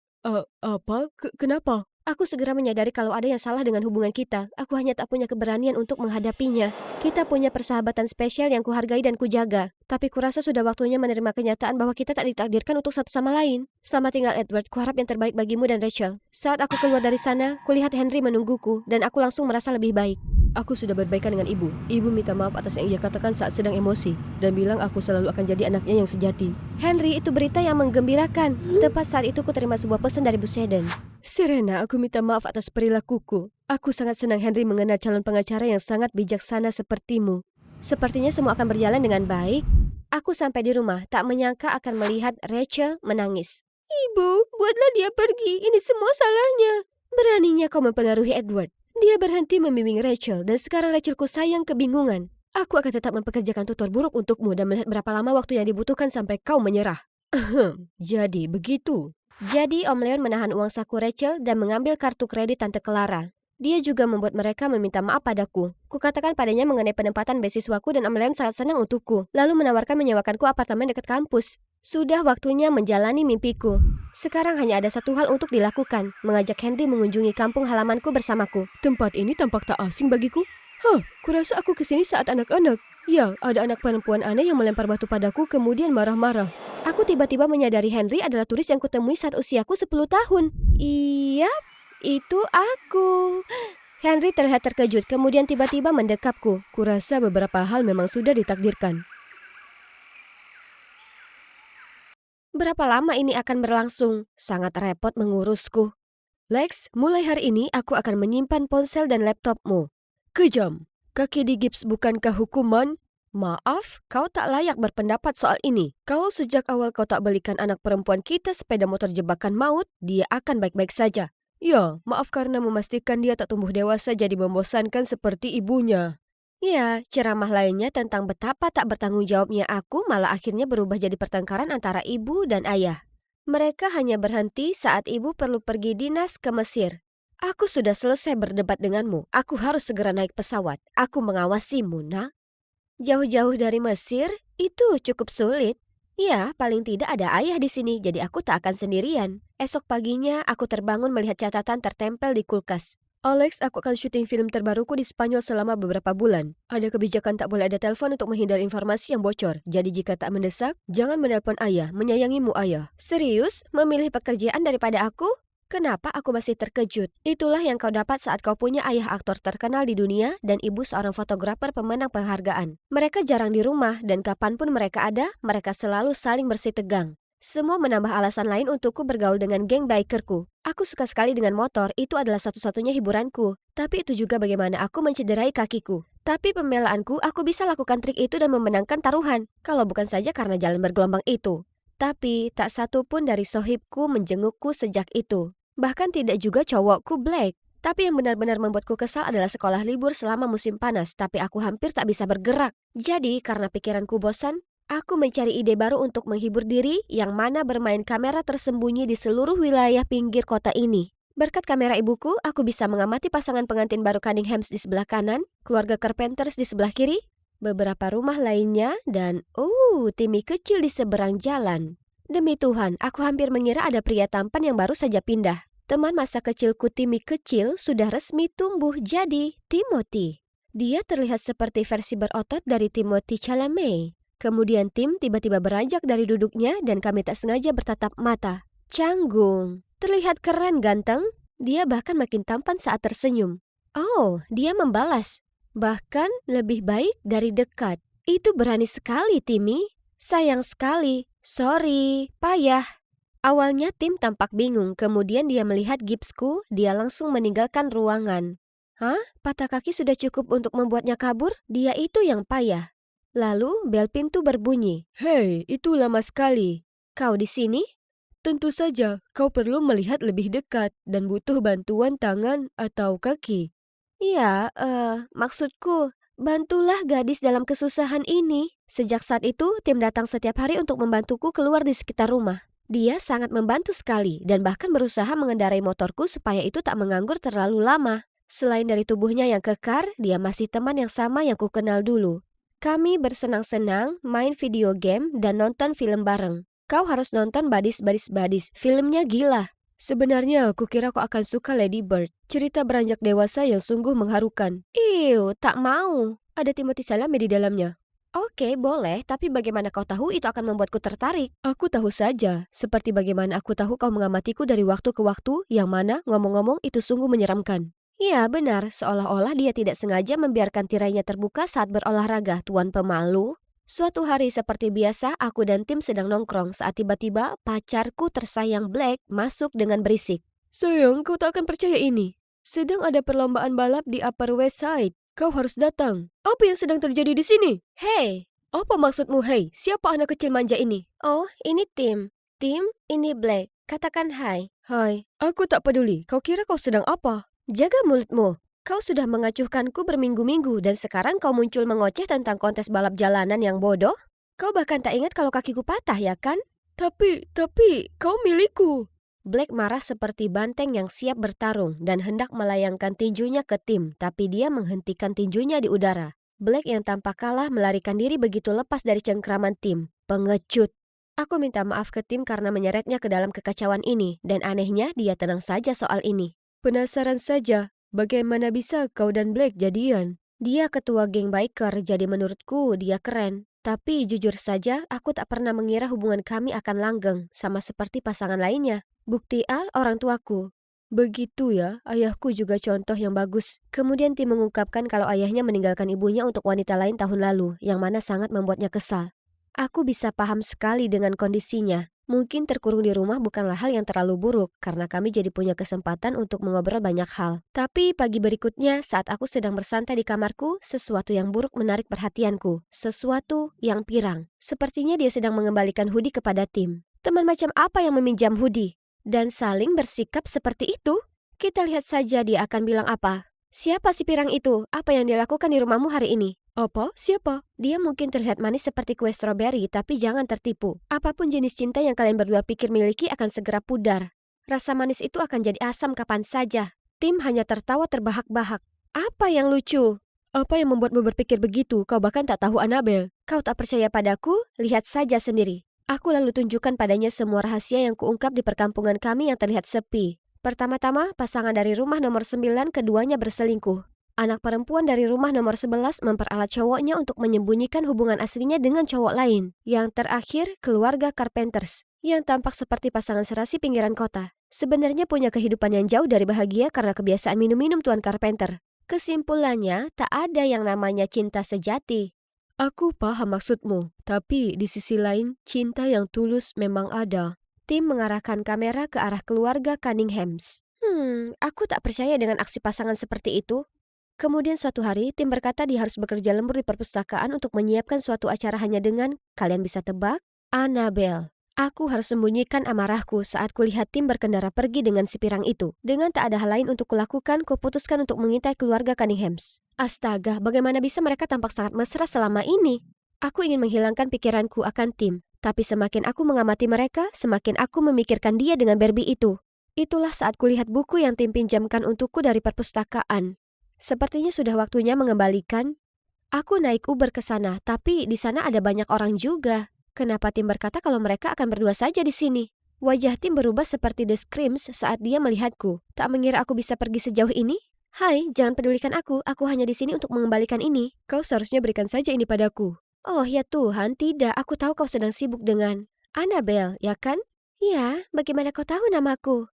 Apa? Kenapa? Aku segera menyadari kalau ada yang salah dengan hubungan kita. Aku hanya tak punya keberanian untuk menghadapinya. Kita punya persahabatan spesial yang kuhargai dan kujaga. Tapi kurasa sudah waktunya menerima kenyataan bahwa kita tak ditakdirkan untuk satu sama lain. Selamat tinggal Edward, kuharap yang terbaik bagimu dan Rachel. Saat aku keluar dari sana, kulihat Henry menungguku dan aku langsung merasa lebih baik. Aku sudah berbaikan dengan ibu. Ibu minta maaf atas yang ia katakan saat sedang emosi dan bilang aku selalu akan jadi anaknya yang sejati. Henry, itu berita yang menggembirakan. Tepat saat itu ku terima sebuah pesan dari Bu Shayden. Serena, aku minta maaf atas perilakuku. Aku sangat senang Henry mengenal calon pengacara yang sangat bijaksana sepertimu. Sepertinya semua akan berjalan dengan baik. Aku sampai di rumah, tak menyangka akan melihat Rachel menangis. Ibu, buatlah dia pergi. Ini semua salahnya. Beraninya kau mempengaruhi Edward. Dia berhenti membimbing Rachel dan sekarang Rachelku sayang kebingungan. Aku akan tetap mempekerjakan tutor buruk untukmu dan melihat berapa lama waktu yang dibutuhkan sampai kau menyerah. Jadi begitu. Jadi Om Leon menahan uang saku Rachel dan mengambil kartu kredit Tante Clara. Dia juga membuat mereka meminta maaf padaku. Kukatakan padanya mengenai penempatan beasiswaku dan Om Leon sangat senang untukku. Lalu menawarkan menyewakanku apartemen dekat kampus. Sudah waktunya menjalani mimpiku. Sekarang hanya ada satu hal untuk dilakukan, mengajak Henry mengunjungi kampung halamanku bersamaku. Tempat ini tampak tak asing bagiku. Kurasa aku kesini saat anak-anak. Ya, ada anak perempuan aneh yang melempar batu padaku kemudian marah-marah. Aku tiba-tiba menyadari Henry adalah turis yang kutemui saat usiaku 10 tahun. Iya, itu aku. Henry terlihat terkejut kemudian tiba-tiba mendekapku. Kurasa beberapa hal memang sudah ditakdirkan. Berapa lama ini akan berlangsung? Sangat repot mengurusku. Lex, mulai hari ini aku akan menyimpan ponsel dan laptopmu. Kejam. Kaki digips bukankah hukuman? Maaf, kau tak layak berpendapat soal ini. Kalau sejak awal kau tak belikan anak perempuan kita sepeda motor jebakan maut, dia akan baik-baik saja. Ya, maaf karena memastikan dia tak tumbuh dewasa jadi membosankan seperti ibunya. Ya, ceramah lainnya tentang betapa tak bertanggung jawabnya aku malah akhirnya berubah jadi pertengkaran antara ibu dan ayah. Mereka hanya berhenti saat ibu perlu pergi dinas ke Mesir. Aku sudah selesai berdebat denganmu. Aku harus segera naik pesawat. Aku mengawasimu, nak. Jauh-jauh dari Mesir, itu cukup sulit. Ya, paling tidak ada ayah di sini, jadi aku tak akan sendirian. Esok paginya, aku terbangun melihat catatan tertempel di kulkas. Alex, aku akan syuting film terbaruku di Spanyol selama beberapa bulan. Ada kebijakan tak boleh ada telepon untuk menghindari informasi yang bocor. Jadi jika tak mendesak, jangan menelpon ayah, menyayangimu ayah. Serius? Memilih pekerjaan daripada aku? Kenapa aku masih terkejut? Itulah yang kau dapat saat kau punya ayah aktor terkenal di dunia dan ibu seorang fotografer pemenang penghargaan. Mereka jarang di rumah dan kapanpun mereka ada, mereka selalu saling bersih tegang. Semua menambah alasan lain untukku bergaul dengan geng bikerku. Aku suka sekali dengan motor, itu adalah satu-satunya hiburanku. Tapi itu juga bagaimana aku mencederai kakiku. Tapi pembelaanku, aku bisa lakukan trik itu dan memenangkan taruhan. Kalau bukan saja karena jalan bergelombang itu. Tapi tak satu pun dari sohibku menjengukku sejak itu. Bahkan tidak juga cowokku Blake. Tapi yang benar-benar membuatku kesal adalah sekolah libur selama musim panas, tapi aku hampir tak bisa bergerak. Jadi, karena pikiranku bosan, aku mencari ide baru untuk menghibur diri yang mana bermain kamera tersembunyi di seluruh wilayah pinggir kota ini. Berkat kamera ibuku, aku bisa mengamati pasangan pengantin baru Cunninghams di sebelah kanan, keluarga Carpenters di sebelah kiri, beberapa rumah lainnya, dan Timmy kecil di seberang jalan. Demi Tuhan, aku hampir mengira ada pria tampan yang baru saja pindah. Teman masa kecilku Timmy kecil sudah resmi tumbuh jadi Timothy. Dia terlihat seperti versi berotot dari Timothy Chalamet. Kemudian Tim tiba-tiba beranjak dari duduknya dan kami tak sengaja bertatap mata. Canggung. Terlihat keren ganteng. Dia bahkan makin tampan saat tersenyum. Oh, dia membalas. Bahkan lebih baik dari dekat. Itu berani sekali, Timmy. Sayang sekali. Sorry, payah. Awalnya Tim tampak bingung, kemudian dia melihat gipsku, dia langsung meninggalkan ruangan. Hah? Patah kaki sudah cukup untuk membuatnya kabur? Dia itu yang payah. Lalu bel pintu berbunyi. Hei, itu lama sekali. Kau di sini? Tentu saja, kau perlu melihat lebih dekat dan butuh bantuan tangan atau kaki. Iya, maksudku, bantulah gadis dalam kesusahan ini. Sejak saat itu, Tim datang setiap hari untuk membantuku keluar di sekitar rumah. Dia sangat membantu sekali dan bahkan berusaha mengendarai motorku supaya itu tak menganggur terlalu lama. Selain dari tubuhnya yang kekar, dia masih teman yang sama yang kukenal dulu. Kami bersenang-senang, main video game, dan nonton film bareng. Kau harus nonton Badis, filmnya gila. Sebenarnya aku kira kau akan suka Lady Bird. Cerita beranjak dewasa yang sungguh mengharukan. Tak mau. Ada Timothy Chalamet di dalamnya. Oke, boleh, tapi bagaimana kau tahu itu akan membuatku tertarik? Aku tahu saja, seperti bagaimana aku tahu kau mengamatiku dari waktu ke waktu, yang mana, ngomong-ngomong, itu sungguh menyeramkan. Ya, benar. Seolah-olah dia tidak sengaja membiarkan tirainya terbuka saat berolahraga, tuan pemalu. Suatu hari seperti biasa, aku dan Tim sedang nongkrong saat tiba-tiba pacarku tersayang Black masuk dengan berisik. Sayang, kau tak akan percaya ini. Sedang ada perlombaan balap di Upper West Side. Kau harus datang. Apa yang sedang terjadi di sini? Hey! Apa maksudmu, hey? Siapa anak kecil manja ini? Oh, ini Tim. Tim, ini Black. Katakan hai. Hai, aku tak peduli. Kau kira kau sedang apa? Jaga mulutmu. Kau sudah mengacuhkanku berminggu-minggu dan sekarang kau muncul mengoceh tentang kontes balap jalanan yang bodoh? Kau bahkan tak ingat kalau kakiku patah, ya kan? Tapi, kau milikku. Black marah seperti banteng yang siap bertarung dan hendak melayangkan tinjunya ke Tim, tapi dia menghentikan tinjunya di udara. Black yang tampak kalah melarikan diri begitu lepas dari cengkraman Tim. Pengecut. Aku minta maaf ke Tim karena menyeretnya ke dalam kekacauan ini, dan anehnya dia tenang saja soal ini. Penasaran saja, bagaimana bisa kau dan Black jadian? Dia ketua geng biker, jadi menurutku dia keren. Tapi jujur saja, aku tak pernah mengira hubungan kami akan langgeng, sama seperti pasangan lainnya. Bukti A, orang tuaku. Begitu ya, ayahku juga contoh yang bagus. Kemudian Tim mengungkapkan kalau ayahnya meninggalkan ibunya untuk wanita lain tahun lalu, yang mana sangat membuatnya kesal. Aku bisa paham sekali dengan kondisinya. Mungkin terkurung di rumah bukanlah hal yang terlalu buruk, karena kami jadi punya kesempatan untuk mengobrol banyak hal. Tapi pagi berikutnya, saat aku sedang bersantai di kamarku, sesuatu yang buruk menarik perhatianku. Sesuatu yang pirang. Sepertinya dia sedang mengembalikan hoodie kepada Tim. Teman macam apa yang meminjam hoodie? Dan saling bersikap seperti itu? Kita lihat saja dia akan bilang apa. Siapa si pirang itu? Apa yang dia lakukan di rumahmu hari ini? Apa? Siapa? Dia mungkin terlihat manis seperti kue stroberi, tapi jangan tertipu. Apapun jenis cinta yang kalian berdua pikir miliki akan segera pudar. Rasa manis itu akan jadi asam kapan saja. Tim hanya tertawa terbahak-bahak. Apa yang lucu? Apa yang membuatmu berpikir begitu? Kau bahkan tak tahu Annabelle. Kau tak percaya padaku? Lihat saja sendiri. Aku lalu tunjukkan padanya semua rahasia yang kuungkap di perkampungan kami yang terlihat sepi. Pertama-tama, pasangan dari rumah nomor 9 keduanya berselingkuh. Anak perempuan dari rumah nomor 11 memperalat cowoknya untuk menyembunyikan hubungan aslinya dengan cowok lain. Yang terakhir, keluarga Carpenters, yang tampak seperti pasangan serasi pinggiran kota. Sebenarnya punya kehidupan yang jauh dari bahagia karena kebiasaan minum-minum Tuan Carpenter. Kesimpulannya, tak ada yang namanya cinta sejati. Aku paham maksudmu, tapi di sisi lain, cinta yang tulus memang ada. Tim mengarahkan kamera ke arah keluarga Cunninghams. Aku tak percaya dengan aksi pasangan seperti itu. Kemudian suatu hari, Tim berkata dia harus bekerja lembur di perpustakaan untuk menyiapkan suatu acara hanya dengan, kalian bisa tebak, Annabelle. Aku harus sembunyikan amarahku saat kulihat Tim berkendara pergi dengan si pirang itu. Dengan tak ada hal lain untuk kulakukan, kuputuskan untuk mengintai keluarga Cunninghams. Astaga, bagaimana bisa mereka tampak sangat mesra selama ini? Aku ingin menghilangkan pikiranku akan Tim. Tapi semakin aku mengamati mereka, semakin aku memikirkan dia dengan Barbie itu. Itulah saat kulihat buku yang Tim pinjamkan untukku dari perpustakaan. Sepertinya sudah waktunya mengembalikan. Aku naik Uber ke sana, tapi di sana ada banyak orang juga. Kenapa Tim berkata kalau mereka akan berdua saja di sini? Wajah Tim berubah seperti The Screams saat dia melihatku. Tak mengira aku bisa pergi sejauh ini? Hai, jangan pedulikan aku hanya di sini untuk mengembalikan ini. Kau seharusnya berikan saja ini padaku. Oh ya Tuhan, tidak. Aku tahu kau sedang sibuk dengan Annabelle, ya kan? Ya, bagaimana kau tahu namaku?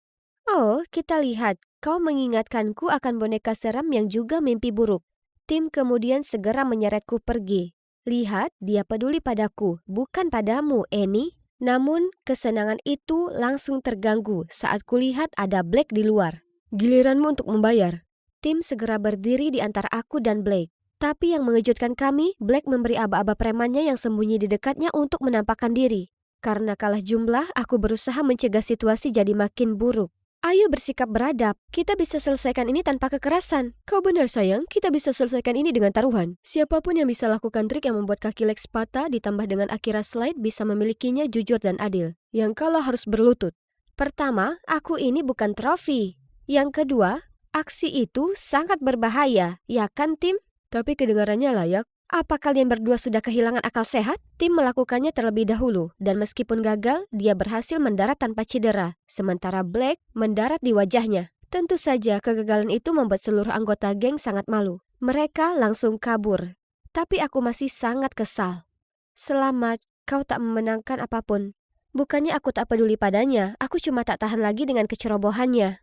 Oh, kita lihat. Kau mengingatkanku akan boneka seram yang juga mimpi buruk. Tim kemudian segera menyeretku pergi. Lihat, dia peduli padaku, bukan padamu, Annie. Namun, kesenangan itu langsung terganggu saat kulihat ada Blake di luar. Giliranmu untuk membayar. Tim segera berdiri di antara aku dan Blake. Tapi yang mengejutkan kami, Blake memberi aba-aba premannya yang sembunyi di dekatnya untuk menampakkan diri. Karena kalah jumlah, aku berusaha mencegah situasi jadi makin buruk. Ayo bersikap beradab, kita bisa selesaikan ini tanpa kekerasan. Kau benar sayang, kita bisa selesaikan ini dengan taruhan. Siapapun yang bisa lakukan trik yang membuat kaki Lex patah ditambah dengan Akira slide bisa memilikinya jujur dan adil. Yang kalah harus berlutut. Pertama, aku ini bukan trofi. Yang kedua, aksi itu sangat berbahaya, ya kan Tim? Tapi kedengarannya layak. Apa kalian berdua sudah kehilangan akal sehat? Tim melakukannya terlebih dahulu, dan meskipun gagal, dia berhasil mendarat tanpa cedera, sementara Blake mendarat di wajahnya. Tentu saja kegagalan itu membuat seluruh anggota geng sangat malu. Mereka langsung kabur. Tapi aku masih sangat kesal. Selamat, kau tak memenangkan apapun. Bukannya aku tak peduli padanya, aku cuma tak tahan lagi dengan kecerobohannya.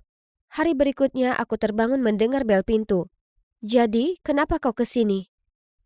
Hari berikutnya aku terbangun mendengar bel pintu. Jadi, kenapa kau kesini?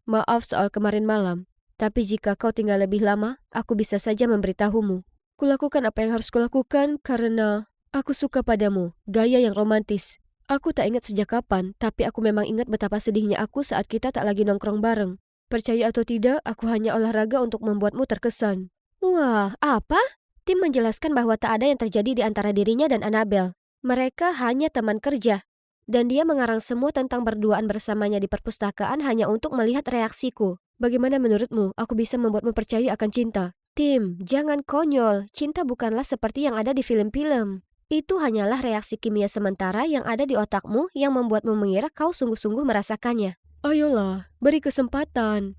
Maaf soal kemarin malam, tapi jika kau tinggal lebih lama, aku bisa saja memberitahumu. Kulakukan apa yang harus kulakukan karena aku suka padamu, gaya yang romantis. Aku tak ingat sejak kapan, tapi aku memang ingat betapa sedihnya aku saat kita tak lagi nongkrong bareng. Percaya atau tidak, aku hanya olahraga untuk membuatmu terkesan. Wah, apa? Tim menjelaskan bahwa tak ada yang terjadi di antara dirinya dan Annabelle. Mereka hanya teman kerja. Dan dia mengarang semua tentang berduaan bersamanya di perpustakaan hanya untuk melihat reaksiku. Bagaimana menurutmu aku bisa membuatmu percaya akan cinta? Tim, jangan konyol. Cinta bukanlah seperti yang ada di film-film. Itu hanyalah reaksi kimia sementara yang ada di otakmu yang membuatmu mengira kau sungguh-sungguh merasakannya. Ayolah, beri kesempatan.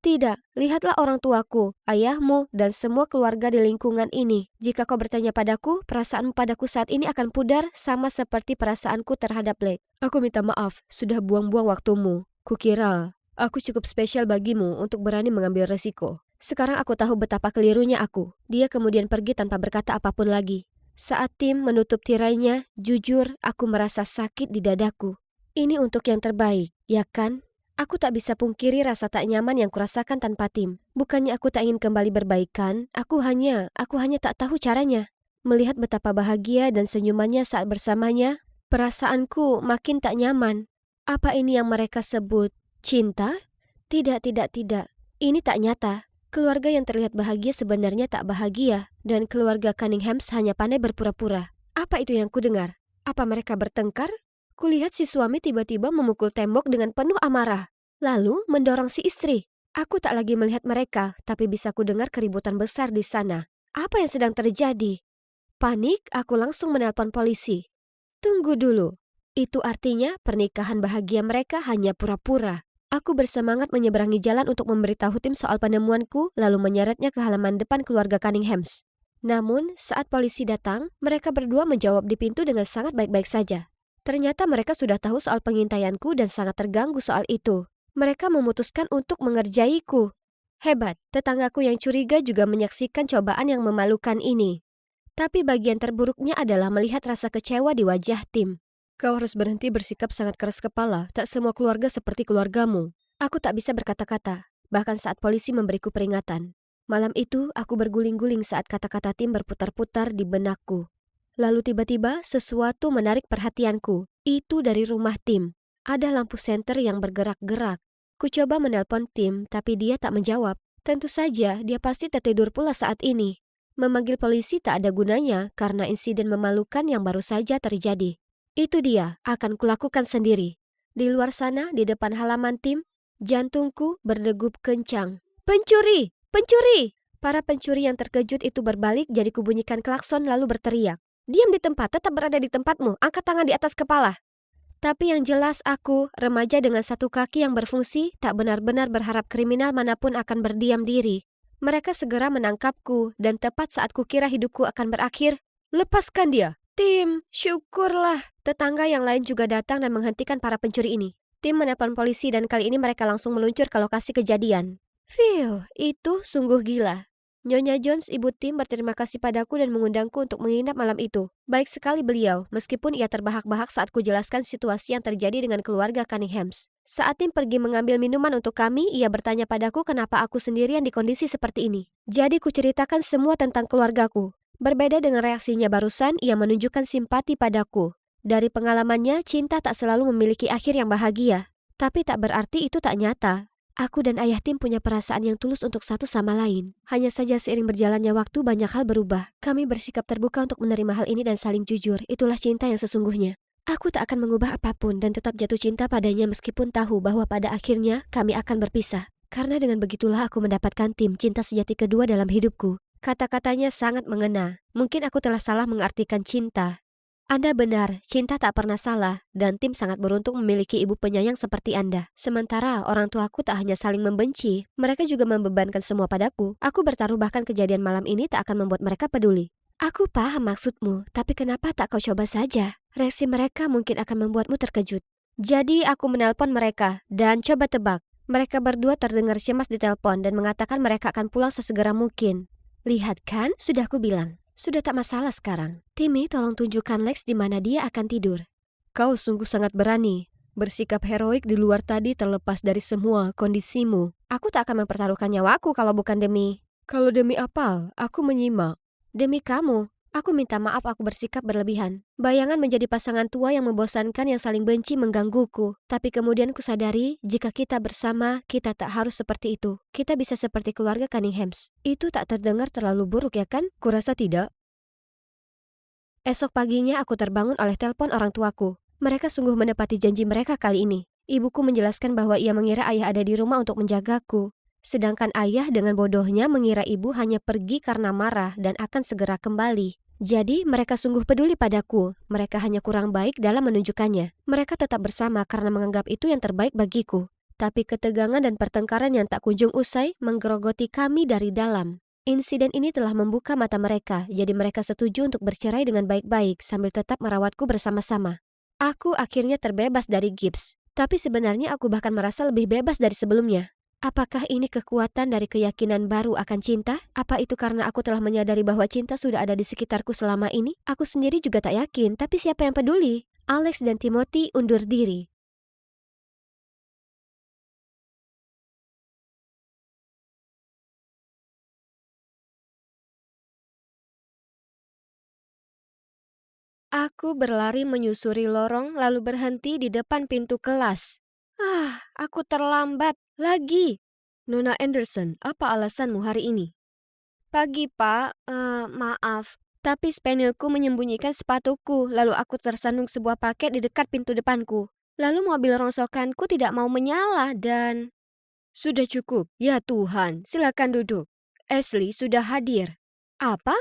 Tidak, lihatlah orang tuaku, ayahmu, dan semua keluarga di lingkungan ini. Jika kau bertanya padaku, perasaanmu padaku saat ini akan pudar sama seperti perasaanku terhadap Blake. Aku minta maaf, sudah buang-buang waktumu. Kukira, aku cukup spesial bagimu untuk berani mengambil resiko. Sekarang aku tahu betapa kelirunya aku. Dia kemudian pergi tanpa berkata apapun lagi. Saat Tim menutup tirainya, jujur aku merasa sakit di dadaku. Ini untuk yang terbaik, ya kan? Aku tak bisa pungkiri rasa tak nyaman yang kurasakan tanpa Tim. Bukannya aku tak ingin kembali berbaikan, aku hanya tak tahu caranya. Melihat betapa bahagia dan senyumannya saat bersamanya, perasaanku makin tak nyaman. Apa ini yang mereka sebut cinta? Tidak. Ini tak nyata. Keluarga yang terlihat bahagia sebenarnya tak bahagia, dan keluarga Cunninghams hanya pandai berpura-pura. Apa itu yang kudengar? Apa mereka bertengkar? Kulihat si suami tiba-tiba memukul tembok dengan penuh amarah, lalu mendorong si istri. Aku tak lagi melihat mereka, tapi bisa kudengar keributan besar di sana. Apa yang sedang terjadi? Panik, aku langsung menelpon polisi. Tunggu dulu. Itu artinya pernikahan bahagia mereka hanya pura-pura. Aku bersemangat menyeberangi jalan untuk memberitahu Tim soal penemuanku, lalu menyeretnya ke halaman depan keluarga Cunninghams. Namun, saat polisi datang, mereka berdua menjawab di pintu dengan sangat baik-baik saja. Ternyata mereka sudah tahu soal pengintaianku dan sangat terganggu soal itu. Mereka memutuskan untuk mengerjaiku. Hebat, tetanggaku yang curiga juga menyaksikan cobaan yang memalukan ini. Tapi bagian terburuknya adalah melihat rasa kecewa di wajah Tim. Kau harus berhenti bersikap sangat keras kepala, tak semua keluarga seperti keluargamu. Aku tak bisa berkata-kata, bahkan saat polisi memberiku peringatan. Malam itu, aku berguling-guling saat kata-kata Tim berputar-putar di benakku. Lalu tiba-tiba, sesuatu menarik perhatianku. Itu dari rumah Tim. Ada lampu senter yang bergerak-gerak. Ku coba menelpon Tim, tapi dia tak menjawab. Tentu saja, dia pasti tertidur pula saat ini. Memanggil polisi tak ada gunanya karena insiden memalukan yang baru saja terjadi. Itu dia, akan kulakukan sendiri. Di luar sana, di depan halaman Tim, jantungku berdegup kencang. Pencuri! Pencuri! Para pencuri yang terkejut itu berbalik jadi kubunyikan klakson lalu berteriak. Diam di tempat, tetap berada di tempatmu, angkat tangan di atas kepala. Tapi yang jelas aku, remaja dengan satu kaki yang berfungsi, tak benar-benar berharap kriminal manapun akan berdiam diri. Mereka segera menangkapku dan tepat saat kukira hidupku akan berakhir, lepaskan dia. Tim, syukurlah. Tetangga yang lain juga datang dan menghentikan para pencuri ini. Tim menelpon polisi dan kali ini mereka langsung meluncur ke lokasi kejadian. Phew, itu sungguh gila. Nyonya Jones, ibu Tim, berterima kasih padaku dan mengundangku untuk menginap malam itu. Baik sekali beliau, meskipun ia terbahak-bahak saat kujelaskan situasi yang terjadi dengan keluarga Cunninghams. Saat Tim pergi mengambil minuman untuk kami, ia bertanya padaku kenapa aku sendirian di kondisi seperti ini. Jadi kuceritakan semua tentang keluargaku. Berbeda dengan reaksinya barusan, ia menunjukkan simpati padaku. Dari pengalamannya, cinta tak selalu memiliki akhir yang bahagia. Tapi tak berarti itu tak nyata. Aku dan ayah Tim punya perasaan yang tulus untuk satu sama lain. Hanya saja seiring berjalannya waktu banyak hal berubah. Kami bersikap terbuka untuk menerima hal ini dan saling jujur. Itulah cinta yang sesungguhnya. Aku tak akan mengubah apapun dan tetap jatuh cinta padanya meskipun tahu bahwa pada akhirnya kami akan berpisah. Karena dengan begitulah aku mendapatkan Tim, cinta sejati kedua dalam hidupku. Kata-katanya sangat mengena. Mungkin aku telah salah mengartikan cinta. Anda benar, cinta tak pernah salah, dan Tim sangat beruntung memiliki ibu penyayang seperti Anda. Sementara orang tuaku tak hanya saling membenci, mereka juga membebankan semua padaku. Aku bertaruh bahkan kejadian malam ini tak akan membuat mereka peduli. Aku paham maksudmu, tapi kenapa tak kau coba saja? Reaksi mereka mungkin akan membuatmu terkejut. Jadi aku menelpon mereka, dan coba tebak. Mereka berdua terdengar cemas di telepon dan mengatakan mereka akan pulang sesegera mungkin. Lihat kan, sudah aku bilang. Sudah tak masalah sekarang. Timmy, tolong tunjukkan Lex di mana dia akan tidur. Kau sungguh sangat berani. Bersikap heroik di luar tadi terlepas dari semua kondisimu. Aku tak akan mempertaruhkan nyawaku kalau bukan demi... Kalau demi apa? Aku menyimak. Demi kamu. Aku minta maaf aku bersikap berlebihan. Bayangan menjadi pasangan tua yang membosankan yang saling benci menggangguku. Tapi kemudian kusadari, jika kita bersama, kita tak harus seperti itu. Kita bisa seperti keluarga Cunninghams. Itu tak terdengar terlalu buruk ya kan? Kurasa tidak. Esok paginya aku terbangun oleh telepon orang tuaku. Mereka sungguh menepati janji mereka kali ini. Ibuku menjelaskan bahwa ia mengira ayah ada di rumah untuk menjagaku. Sedangkan ayah dengan bodohnya mengira ibu hanya pergi karena marah dan akan segera kembali. Jadi mereka sungguh peduli padaku. Mereka hanya kurang baik dalam menunjukkannya. Mereka tetap bersama karena menganggap itu yang terbaik bagiku. Tapi ketegangan dan pertengkaran yang tak kunjung usai menggerogoti kami dari dalam. Insiden ini telah membuka mata mereka, jadi mereka setuju untuk bercerai dengan baik-baik sambil tetap merawatku bersama-sama. Aku akhirnya terbebas dari gips, tapi sebenarnya aku bahkan merasa lebih bebas dari sebelumnya. Apakah ini kekuatan dari keyakinan baru akan cinta? Apa itu karena aku telah menyadari bahwa cinta sudah ada di sekitarku selama ini? Aku sendiri juga tak yakin, tapi siapa yang peduli? Alex dan Timothy undur diri. Aku berlari menyusuri lorong lalu berhenti di depan pintu kelas. Aku terlambat lagi. Nona Anderson, apa alasanmu hari ini? Pagi, Pak. Maaf. Tapi spanielku menyembunyikan sepatuku, lalu aku tersandung sebuah paket di dekat pintu depanku. Lalu mobil rongsokanku tidak mau menyala dan... Sudah cukup. Ya Tuhan, silakan duduk. Ashley sudah hadir. Apa?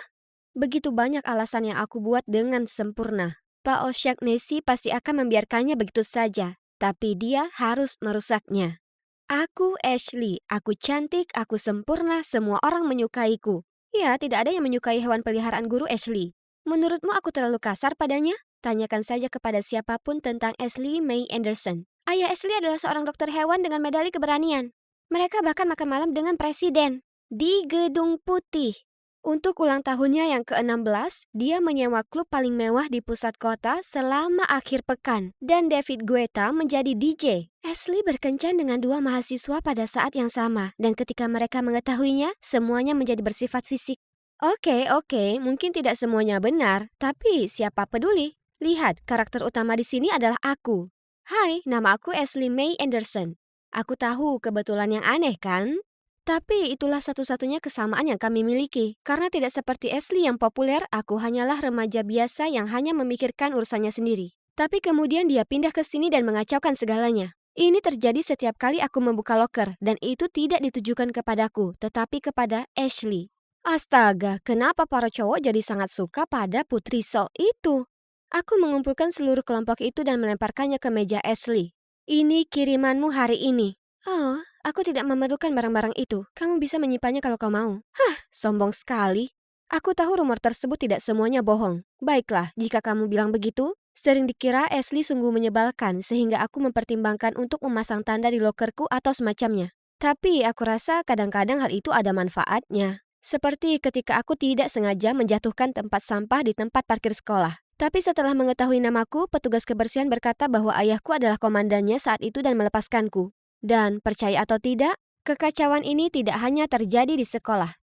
Begitu banyak alasan yang aku buat dengan sempurna. Pak O'Shaughnessy pasti akan membiarkannya begitu saja, tapi dia harus merusaknya. Aku Ashley, aku cantik, aku sempurna, semua orang menyukaiku. Ya, tidak ada yang menyukai hewan peliharaan guru Ashley. Menurutmu aku terlalu kasar padanya? Tanyakan saja kepada siapapun tentang Ashley May Anderson. Ayah Ashley adalah seorang dokter hewan dengan medali keberanian. Mereka bahkan makan malam dengan presiden di Gedung Putih. Untuk ulang tahunnya yang ke-16, dia menyewa klub paling mewah di pusat kota selama akhir pekan. Dan David Guetta menjadi DJ. Ashley berkencan dengan dua mahasiswa pada saat yang sama. Dan ketika mereka mengetahuinya, semuanya menjadi bersifat fisik. Oke, mungkin tidak semuanya benar, tapi siapa peduli? Lihat, karakter utama di sini adalah aku. Hai, nama aku Ashley May Anderson. Aku tahu kebetulan yang aneh kan? Tapi itulah satu-satunya kesamaan yang kami miliki. Karena tidak seperti Ashley yang populer, aku hanyalah remaja biasa yang hanya memikirkan urusannya sendiri. Tapi kemudian dia pindah ke sini dan mengacaukan segalanya. Ini terjadi setiap kali aku membuka loker, dan itu tidak ditujukan kepadaku, tetapi kepada Ashley. Astaga, kenapa para cowok jadi sangat suka pada Putri Sol itu? Aku mengumpulkan seluruh kelompok itu dan melemparkannya ke meja Ashley. Ini kirimanmu hari ini. Oh, aku tidak memerlukan barang-barang itu. Kamu bisa menyimpannya kalau kau mau. Hah, sombong sekali. Aku tahu rumor tersebut tidak semuanya bohong. Baiklah, jika kamu bilang begitu, sering dikira Ashley sungguh menyebalkan sehingga aku mempertimbangkan untuk memasang tanda di lokerku atau semacamnya. Tapi aku rasa kadang-kadang hal itu ada manfaatnya. Seperti ketika aku tidak sengaja menjatuhkan tempat sampah di tempat parkir sekolah. Tapi setelah mengetahui namaku, petugas kebersihan berkata bahwa ayahku adalah komandannya saat itu dan melepaskanku. Dan percaya atau tidak, kekacauan ini tidak hanya terjadi di sekolah.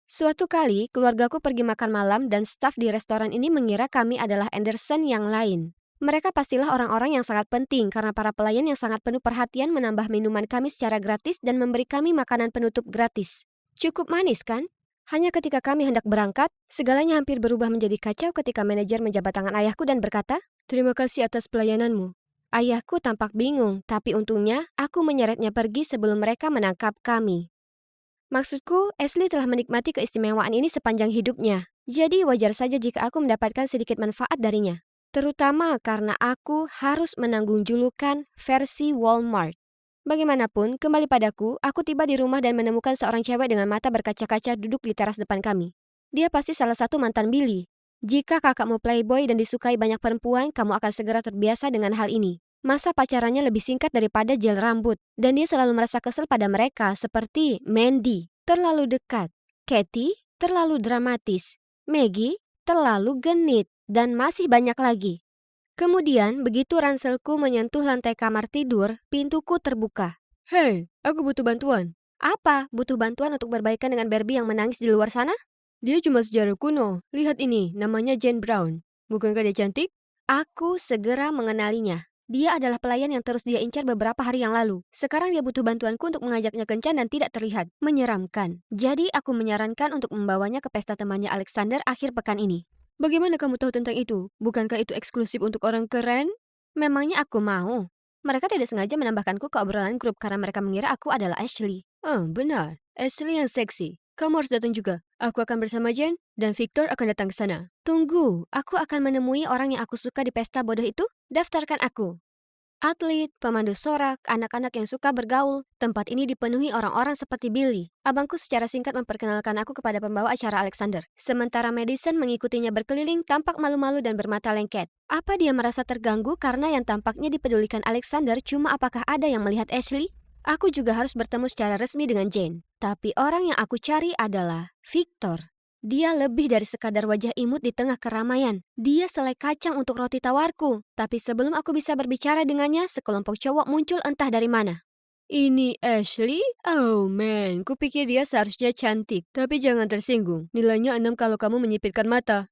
Suatu kali, keluargaku pergi makan malam dan staf di restoran ini mengira kami adalah Anderson yang lain. Mereka pastilah orang-orang yang sangat penting karena para pelayan yang sangat penuh perhatian menambah minuman kami secara gratis dan memberi kami makanan penutup gratis. Cukup manis kan? Hanya ketika kami hendak berangkat, segalanya hampir berubah menjadi kacau ketika manajer menjabat tangan ayahku dan berkata, "Terima kasih atas pelayananmu." Ayahku tampak bingung, tapi untungnya aku menyeretnya pergi sebelum mereka menangkap kami. Maksudku, Ashley telah menikmati keistimewaan ini sepanjang hidupnya. Jadi wajar saja jika aku mendapatkan sedikit manfaat darinya. Terutama karena aku harus menanggung julukan versi Walmart. Bagaimanapun, kembali padaku, aku tiba di rumah dan menemukan seorang cewek dengan mata berkaca-kaca duduk di teras depan kami. Dia pasti salah satu mantan Billy. Jika kakakmu playboy dan disukai banyak perempuan, kamu akan segera terbiasa dengan hal ini. Masa pacarannya lebih singkat daripada gel rambut, dan dia selalu merasa kesel pada mereka seperti Mandy, terlalu dekat, Katie, terlalu dramatis, Maggie, terlalu genit, dan masih banyak lagi. Kemudian, begitu ranselku menyentuh lantai kamar tidur, pintuku terbuka. Hei, aku butuh bantuan. Apa? Butuh bantuan untuk berbaikan dengan Barbie yang menangis di luar sana? Dia cuma sejarah kuno. Lihat ini, namanya Jane Brown. Bukankah dia cantik? Aku segera mengenalinya. Dia adalah pelayan yang terus dia incar beberapa hari yang lalu. Sekarang dia butuh bantuanku untuk mengajaknya kencan dan tidak terlihat. Menyeramkan. Jadi aku menyarankan untuk membawanya ke pesta temannya Alexander akhir pekan ini. Bagaimana kamu tahu tentang itu? Bukankah itu eksklusif untuk orang keren? Memangnya aku mau? Mereka tidak sengaja menambahkanku ke obrolan grup karena mereka mengira aku adalah Ashley. Oh, benar. Ashley yang seksi. Kamu harus datang juga. Aku akan bersama Jen, dan Victor akan datang ke sana. Tunggu, aku akan menemui orang yang aku suka di pesta bodoh itu? Daftarkan aku. Atlet, pemandu sorak, anak-anak yang suka bergaul. Tempat ini dipenuhi orang-orang seperti Billy. Abangku secara singkat memperkenalkan aku kepada pembawa acara Alexander. Sementara Madison mengikutinya berkeliling tampak malu-malu dan bermata lengket. Apa dia merasa terganggu karena yang tampaknya dipedulikan Alexander cuma apakah ada yang melihat Ashley? Aku juga harus bertemu secara resmi dengan Jane. Tapi orang yang aku cari adalah Victor. Dia lebih dari sekadar wajah imut di tengah keramaian. Dia selai kacang untuk roti tawarku. Tapi sebelum aku bisa berbicara dengannya, sekelompok cowok muncul entah dari mana. Ini Ashley? Oh man, kupikir dia seharusnya cantik. Tapi jangan tersinggung. Nilainya 6 kalau kamu menyipitkan mata.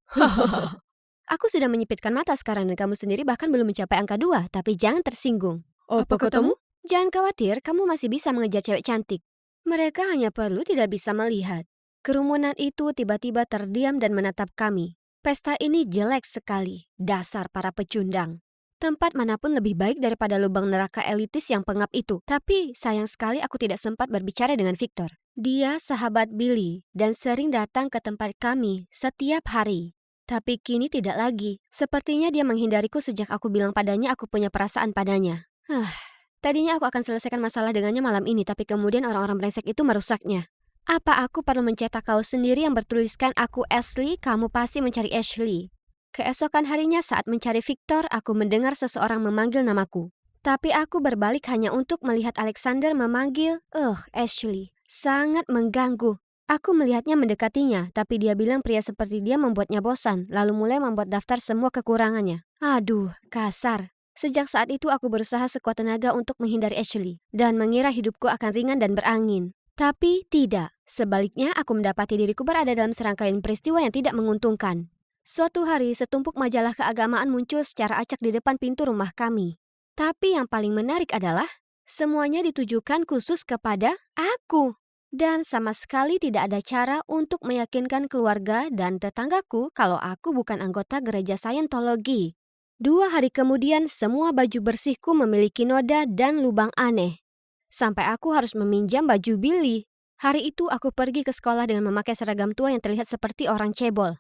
Aku sudah menyipitkan mata sekarang dan kamu sendiri bahkan belum mencapai angka 2. Tapi jangan tersinggung. Apa katamu? Jangan khawatir, kamu masih bisa mengejar cewek cantik. Mereka hanya perlu tidak bisa melihat. Kerumunan itu tiba-tiba terdiam dan menatap kami. Pesta ini jelek sekali, dasar para pecundang. Tempat manapun lebih baik daripada lubang neraka elitis yang pengap itu. Tapi sayang sekali aku tidak sempat berbicara dengan Victor. Dia sahabat Billy dan sering datang ke tempat kami setiap hari. Tapi kini tidak lagi. Sepertinya dia menghindariku sejak aku bilang padanya aku punya perasaan padanya. Tadinya aku akan selesaikan masalah dengannya malam ini, tapi kemudian orang-orang brengsek itu merusaknya. Apa aku perlu mencetak kaos sendiri yang bertuliskan aku Ashley, kamu pasti mencari Ashley. Keesokan harinya saat mencari Victor, aku mendengar seseorang memanggil namaku. Tapi aku berbalik hanya untuk melihat Alexander memanggil, Ashley. Sangat mengganggu. Aku melihatnya mendekatinya, tapi dia bilang pria seperti dia membuatnya bosan, lalu mulai membuat daftar semua kekurangannya. Aduh, kasar. Sejak saat itu aku berusaha sekuat tenaga untuk menghindari Ashley, dan mengira hidupku akan ringan dan berangin. Tapi tidak. Sebaliknya, aku mendapati diriku berada dalam serangkaian peristiwa yang tidak menguntungkan. Suatu hari, setumpuk majalah keagamaan muncul secara acak di depan pintu rumah kami. Tapi yang paling menarik adalah, semuanya ditujukan khusus kepada aku. Dan sama sekali tidak ada cara untuk meyakinkan keluarga dan tetanggaku kalau aku bukan anggota gereja Scientology. 2 hari kemudian, semua baju bersihku memiliki noda dan lubang aneh. Sampai aku harus meminjam baju Billy. Hari itu aku pergi ke sekolah dengan memakai seragam tua yang terlihat seperti orang cebol.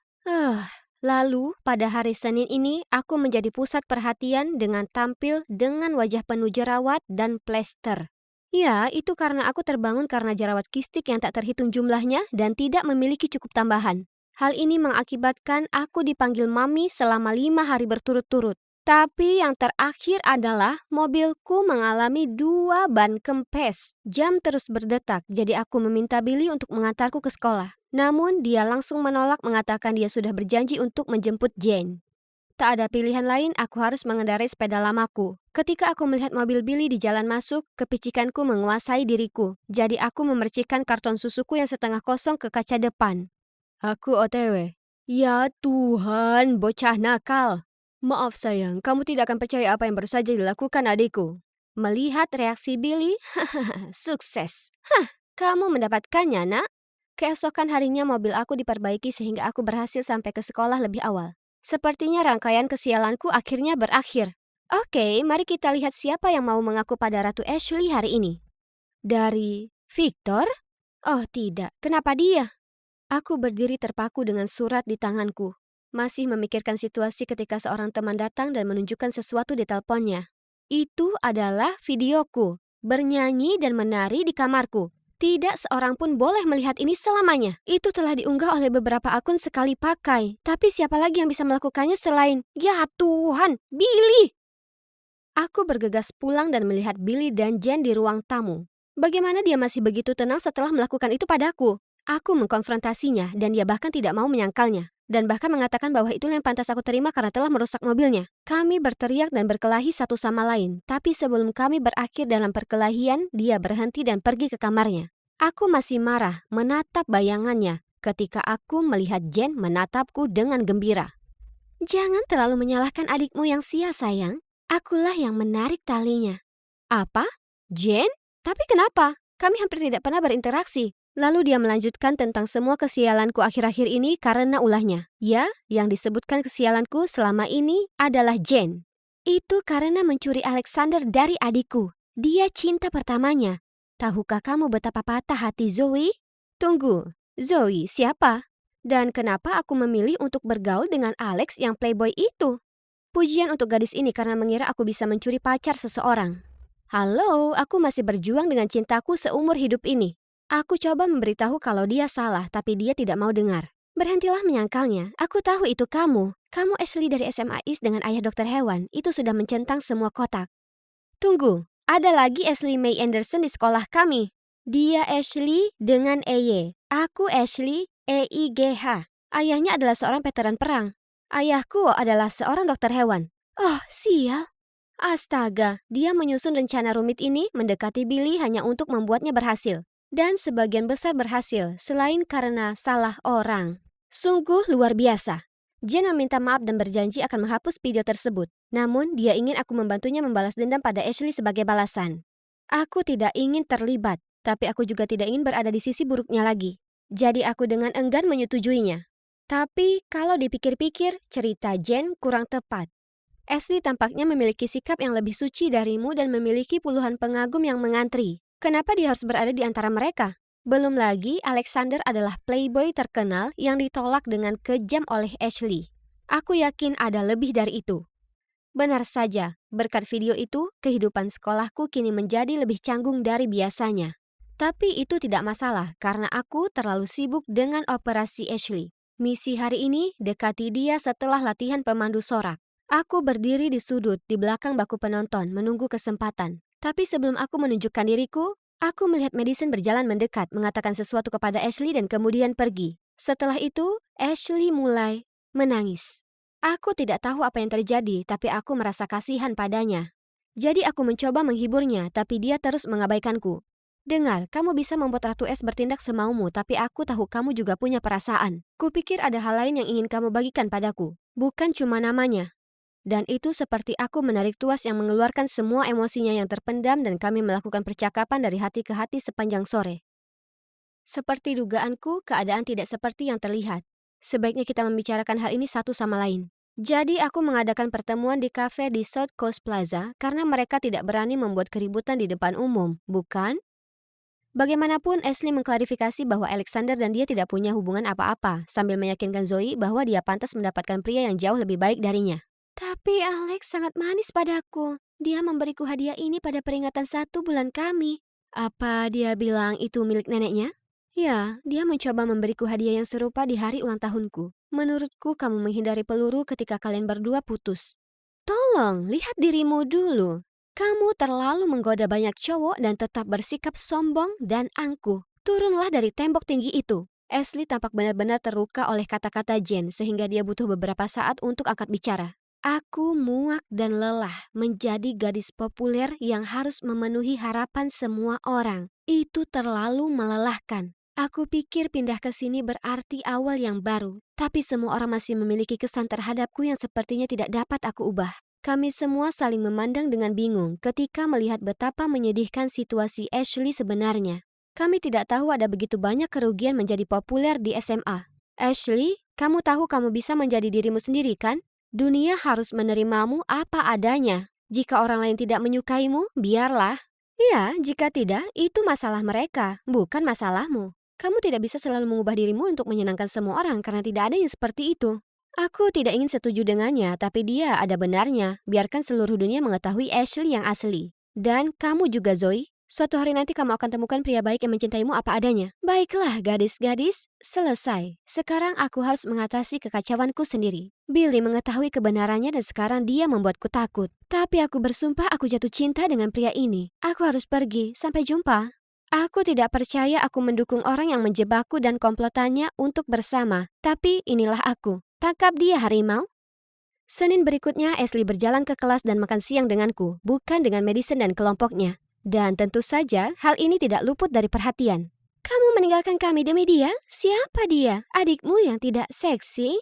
Lalu, pada hari Senin ini, aku menjadi pusat perhatian dengan tampil dengan wajah penuh jerawat dan plester. Ya, itu karena aku terbangun karena jerawat kistik yang tak terhitung jumlahnya dan tidak memiliki cukup tambahan. Hal ini mengakibatkan aku dipanggil mami selama 5 hari berturut-turut. Tapi yang terakhir adalah mobilku mengalami 2 ban kempes. Jam terus berdetak, jadi aku meminta Billy untuk mengantarku ke sekolah. Namun dia langsung menolak, mengatakan dia sudah berjanji untuk menjemput Jane. Tak ada pilihan lain, aku harus mengendarai sepeda lamaku. Ketika aku melihat mobil Billy di jalan masuk, kepicikanku menguasai diriku. Jadi aku memercikkan karton susuku yang setengah kosong ke kaca depan. Aku OTW. Ya Tuhan, bocah nakal. Maaf sayang, kamu tidak akan percaya apa yang baru saja dilakukan adikku. Melihat reaksi Billy, sukses. Kamu mendapatkannya, nak? Keesokan harinya mobil aku diperbaiki sehingga aku berhasil sampai ke sekolah lebih awal. Sepertinya rangkaian kesialanku akhirnya berakhir. Oke, mari kita lihat siapa yang mau mengaku pada Ratu Ashley hari ini. Dari Victor? Oh tidak, kenapa dia? Aku berdiri terpaku dengan surat di tanganku. Masih memikirkan situasi ketika seorang teman datang dan menunjukkan sesuatu di teleponnya. Itu adalah videoku, bernyanyi dan menari di kamarku. Tidak seorang pun boleh melihat ini selamanya. Itu telah diunggah oleh beberapa akun sekali pakai. Tapi siapa lagi yang bisa melakukannya selain, ya Tuhan, Billy! Aku bergegas pulang dan melihat Billy dan Jen di ruang tamu. Bagaimana dia masih begitu tenang setelah melakukan itu padaku? Aku mengkonfrontasinya dan dia bahkan tidak mau menyangkalnya. Dan bahkan mengatakan bahwa itulah yang pantas aku terima karena telah merusak mobilnya. Kami berteriak dan berkelahi satu sama lain. Tapi sebelum kami berakhir dalam perkelahian, dia berhenti dan pergi ke kamarnya. Aku masih marah menatap bayangannya ketika aku melihat Jen menatapku dengan gembira. Jangan terlalu menyalahkan adikmu yang sial, sayang. Akulah yang menarik talinya. Apa? Jen? Tapi kenapa? Kami hampir tidak pernah berinteraksi. Lalu dia melanjutkan tentang semua kesialanku akhir-akhir ini karena ulahnya. Ya, yang disebutkan kesialanku selama ini adalah Jen. Itu karena mencuri Alexander dari adikku. Dia cinta pertamanya. Tahukah kamu betapa patah hati Zoe? Tunggu, Zoe siapa? Dan kenapa aku memilih untuk bergaul dengan Alex yang playboy itu? Pujian untuk gadis ini karena mengira aku bisa mencuri pacar seseorang. Halo, aku masih berjuang dengan cintaku seumur hidup ini. Aku coba memberitahu kalau dia salah, tapi dia tidak mau dengar. Berhentilah menyangkalnya, aku tahu itu kamu. Kamu Ashley dari SMA East dengan ayah dokter hewan, itu sudah mencentang semua kotak. Tunggu, ada lagi Ashley May Anderson di sekolah kami. Dia Ashley dengan EY. Aku Ashley EIGH. Ayahnya adalah seorang veteran perang. Ayahku adalah seorang dokter hewan. Oh, sial. Astaga, dia menyusun rencana rumit ini mendekati Billy hanya untuk membuatnya berhasil. Dan sebagian besar berhasil, selain karena salah orang. Sungguh luar biasa. Jen meminta maaf dan berjanji akan menghapus video tersebut. Namun, dia ingin aku membantunya membalas dendam pada Ashley sebagai balasan. Aku tidak ingin terlibat, tapi aku juga tidak ingin berada di sisi buruknya lagi. Jadi aku dengan enggan menyetujuinya. Tapi kalau dipikir-pikir, cerita Jen kurang tepat. Ashley tampaknya memiliki sikap yang lebih suci darimu dan memiliki puluhan pengagum yang mengantri. Kenapa dia harus berada di antara mereka? Belum lagi, Alexander adalah playboy terkenal yang ditolak dengan kejam oleh Ashley. Aku yakin ada lebih dari itu. Benar saja, berkat video itu, kehidupan sekolahku kini menjadi lebih canggung dari biasanya. Tapi itu tidak masalah karena aku terlalu sibuk dengan operasi Ashley. Misi hari ini dekati dia setelah latihan pemandu sorak. Aku berdiri di sudut di belakang baku penonton menunggu kesempatan. Tapi sebelum aku menunjukkan diriku, aku melihat Madison berjalan mendekat mengatakan sesuatu kepada Ashley dan kemudian pergi. Setelah itu, Ashley mulai menangis. Aku tidak tahu apa yang terjadi, tapi aku merasa kasihan padanya. Jadi aku mencoba menghiburnya, tapi dia terus mengabaikanku. Dengar, kamu bisa membuat Ratu Es bertindak semaumu, tapi aku tahu kamu juga punya perasaan. Kupikir ada hal lain yang ingin kamu bagikan padaku, bukan cuma namanya. Dan itu seperti aku menarik tuas yang mengeluarkan semua emosinya yang terpendam dan kami melakukan percakapan dari hati ke hati sepanjang sore. Seperti dugaanku, keadaan tidak seperti yang terlihat. Sebaiknya kita membicarakan hal ini satu sama lain. Jadi aku mengadakan pertemuan di kafe di South Coast Plaza karena mereka tidak berani membuat keributan di depan umum, bukan? Bagaimanapun, Ashley mengklarifikasi bahwa Alexander dan dia tidak punya hubungan apa-apa, sambil meyakinkan Zoe bahwa dia pantas mendapatkan pria yang jauh lebih baik darinya. Tapi Alex sangat manis padaku. Dia memberiku hadiah ini pada peringatan 1 bulan kami. Apa dia bilang itu milik neneknya? Ya, dia mencoba memberiku hadiah yang serupa di hari ulang tahunku. Menurutku kamu menghindari peluru ketika kalian berdua putus. Tolong, lihat dirimu dulu. Kamu terlalu menggoda banyak cowok dan tetap bersikap sombong dan angkuh. Turunlah dari tembok tinggi itu. Ashley tampak benar-benar terluka oleh kata-kata Jen sehingga dia butuh beberapa saat untuk angkat bicara. Aku muak dan lelah menjadi gadis populer yang harus memenuhi harapan semua orang. Itu terlalu melelahkan. Aku pikir pindah ke sini berarti awal yang baru. Tapi semua orang masih memiliki kesan terhadapku yang sepertinya tidak dapat aku ubah. Kami semua saling memandang dengan bingung ketika melihat betapa menyedihkan situasi Ashley sebenarnya. Kami tidak tahu ada begitu banyak kerugian menjadi populer di SMA. Ashley, kamu tahu kamu bisa menjadi dirimu sendiri kan? Dunia harus menerimamu apa adanya. Jika orang lain tidak menyukaimu, biarlah. Ya, jika tidak, itu masalah mereka, bukan masalahmu. Kamu tidak bisa selalu mengubah dirimu untuk menyenangkan semua orang karena tidak ada yang seperti itu. Aku tidak ingin setuju dengannya, tapi dia ada benarnya. Biarkan seluruh dunia mengetahui Ashley yang asli. Dan kamu juga, Zoe. Suatu hari nanti kamu akan temukan pria baik yang mencintaimu apa adanya. Baiklah, gadis-gadis, selesai. Sekarang aku harus mengatasi kekacauanku sendiri. Billy mengetahui kebenarannya dan sekarang dia membuatku takut. Tapi aku bersumpah aku jatuh cinta dengan pria ini. Aku harus pergi. Sampai jumpa. Aku tidak percaya aku mendukung orang yang menjebakku dan komplotannya untuk bersama. Tapi inilah aku. Tangkap dia, harimau. Senin berikutnya, Ashley berjalan ke kelas dan makan siang denganku, bukan dengan Madison dan kelompoknya. Dan tentu saja, hal ini tidak luput dari perhatian. Kamu meninggalkan kami demi dia? Siapa dia? Adikmu yang tidak seksi?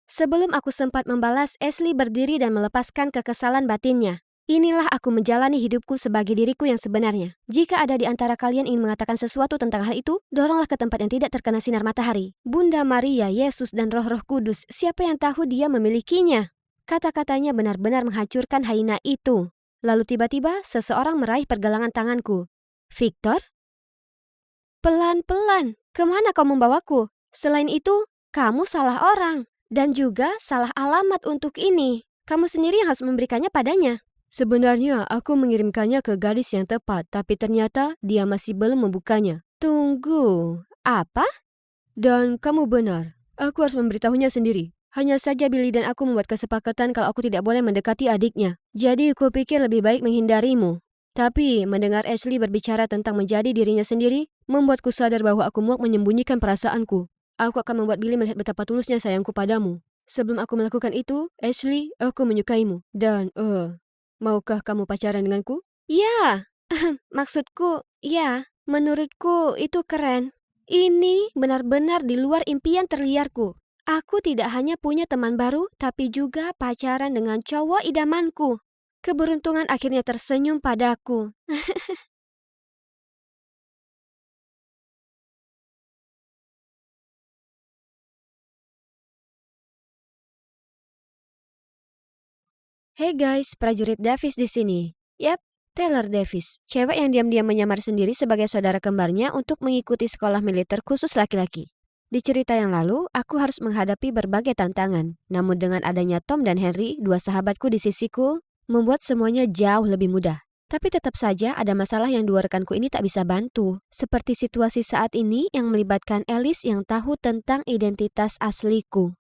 Sebelum aku sempat membalas, Ashley berdiri dan melepaskan kekesalan batinnya. Inilah aku menjalani hidupku sebagai diriku yang sebenarnya. Jika ada di antara kalian ingin mengatakan sesuatu tentang hal itu, doronglah ke tempat yang tidak terkena sinar matahari. Bunda Maria, Yesus, dan Roh-Roh Kudus, siapa yang tahu dia memilikinya? Kata-katanya benar-benar menghancurkan hyena itu. Lalu tiba-tiba seseorang meraih pergelangan tanganku. Victor? Pelan-pelan, kemana kau membawaku? Selain itu, kamu salah orang. Dan juga salah alamat untuk ini. Kamu sendiri yang harus memberikannya padanya. Sebenarnya aku mengirimkannya ke gadis yang tepat, tapi ternyata dia masih belum membukanya. Tunggu, apa? Dan kamu benar, aku harus memberitahunya sendiri. Hanya saja Billy dan aku membuat kesepakatan kalau aku tidak boleh mendekati adiknya. Jadi aku pikir lebih baik menghindarimu. Tapi mendengar Ashley berbicara tentang menjadi dirinya sendiri, membuatku sadar bahwa aku muak menyembunyikan perasaanku. Aku akan membuat Billy melihat betapa tulusnya sayangku padamu. Sebelum aku melakukan itu, Ashley, aku menyukaimu. Dan, maukah kamu pacaran denganku? Ya, maksudku, ya, menurutku itu keren. Ini benar-benar di luar impian terliarku. Aku tidak hanya punya teman baru, tapi juga pacaran dengan cowok idamanku. Keberuntungan akhirnya tersenyum padaku. Hey guys, prajurit Davis di sini. Yap, Taylor Davis, cewek yang diam-diam menyamar sendiri sebagai saudara kembarnya untuk mengikuti sekolah militer khusus laki-laki. Di cerita yang lalu, aku harus menghadapi berbagai tantangan. Namun dengan adanya Tom dan Henry, dua sahabatku di sisiku, membuat semuanya jauh lebih mudah. Tapi tetap saja ada masalah yang dua rekanku ini tak bisa bantu. Seperti situasi saat ini yang melibatkan Alice yang tahu tentang identitas asliku.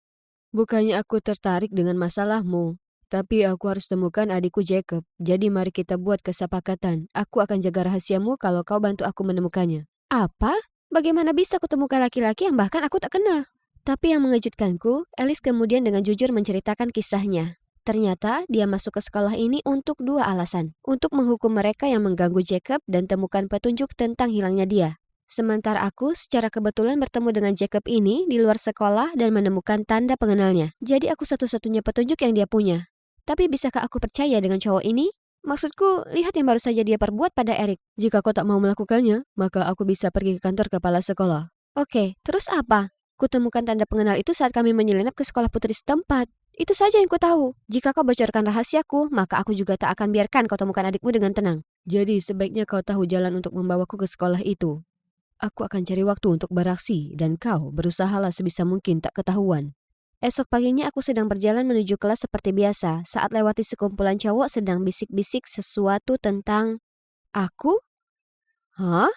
Bukannya aku tertarik dengan masalahmu, tapi aku harus temukan adikku Jacob. Jadi mari kita buat kesepakatan. Aku akan jaga rahasiamu kalau kau bantu aku menemukannya. Apa? Bagaimana bisa kutemukan laki-laki yang bahkan aku tak kenal? Tapi yang mengejutkanku, Alice kemudian dengan jujur menceritakan kisahnya. Ternyata dia masuk ke sekolah ini untuk dua alasan. Untuk menghukum mereka yang mengganggu Jacob dan temukan petunjuk tentang hilangnya dia. Sementara aku secara kebetulan bertemu dengan Jacob ini di luar sekolah dan menemukan tanda pengenalnya. Jadi aku satu-satunya petunjuk yang dia punya. Tapi bisakah aku percaya dengan cowok ini? Maksudku, lihat yang baru saja dia perbuat pada Eric. Jika kau tak mau melakukannya, maka aku bisa pergi ke kantor kepala sekolah. Oke, terus apa? Kutemukan tanda pengenal itu saat kami menyelinap ke sekolah putri setempat. Itu saja yang ku tahu. Jika kau bocorkan rahasiaku, maka aku juga tak akan biarkan kau temukan adikmu dengan tenang. Jadi sebaiknya kau tahu jalan untuk membawaku ke sekolah itu. Aku akan cari waktu untuk beraksi dan kau berusahalah sebisa mungkin tak ketahuan. Esok paginya aku sedang berjalan menuju kelas seperti biasa saat lewati sekumpulan cowok sedang bisik-bisik sesuatu tentang aku. Hah?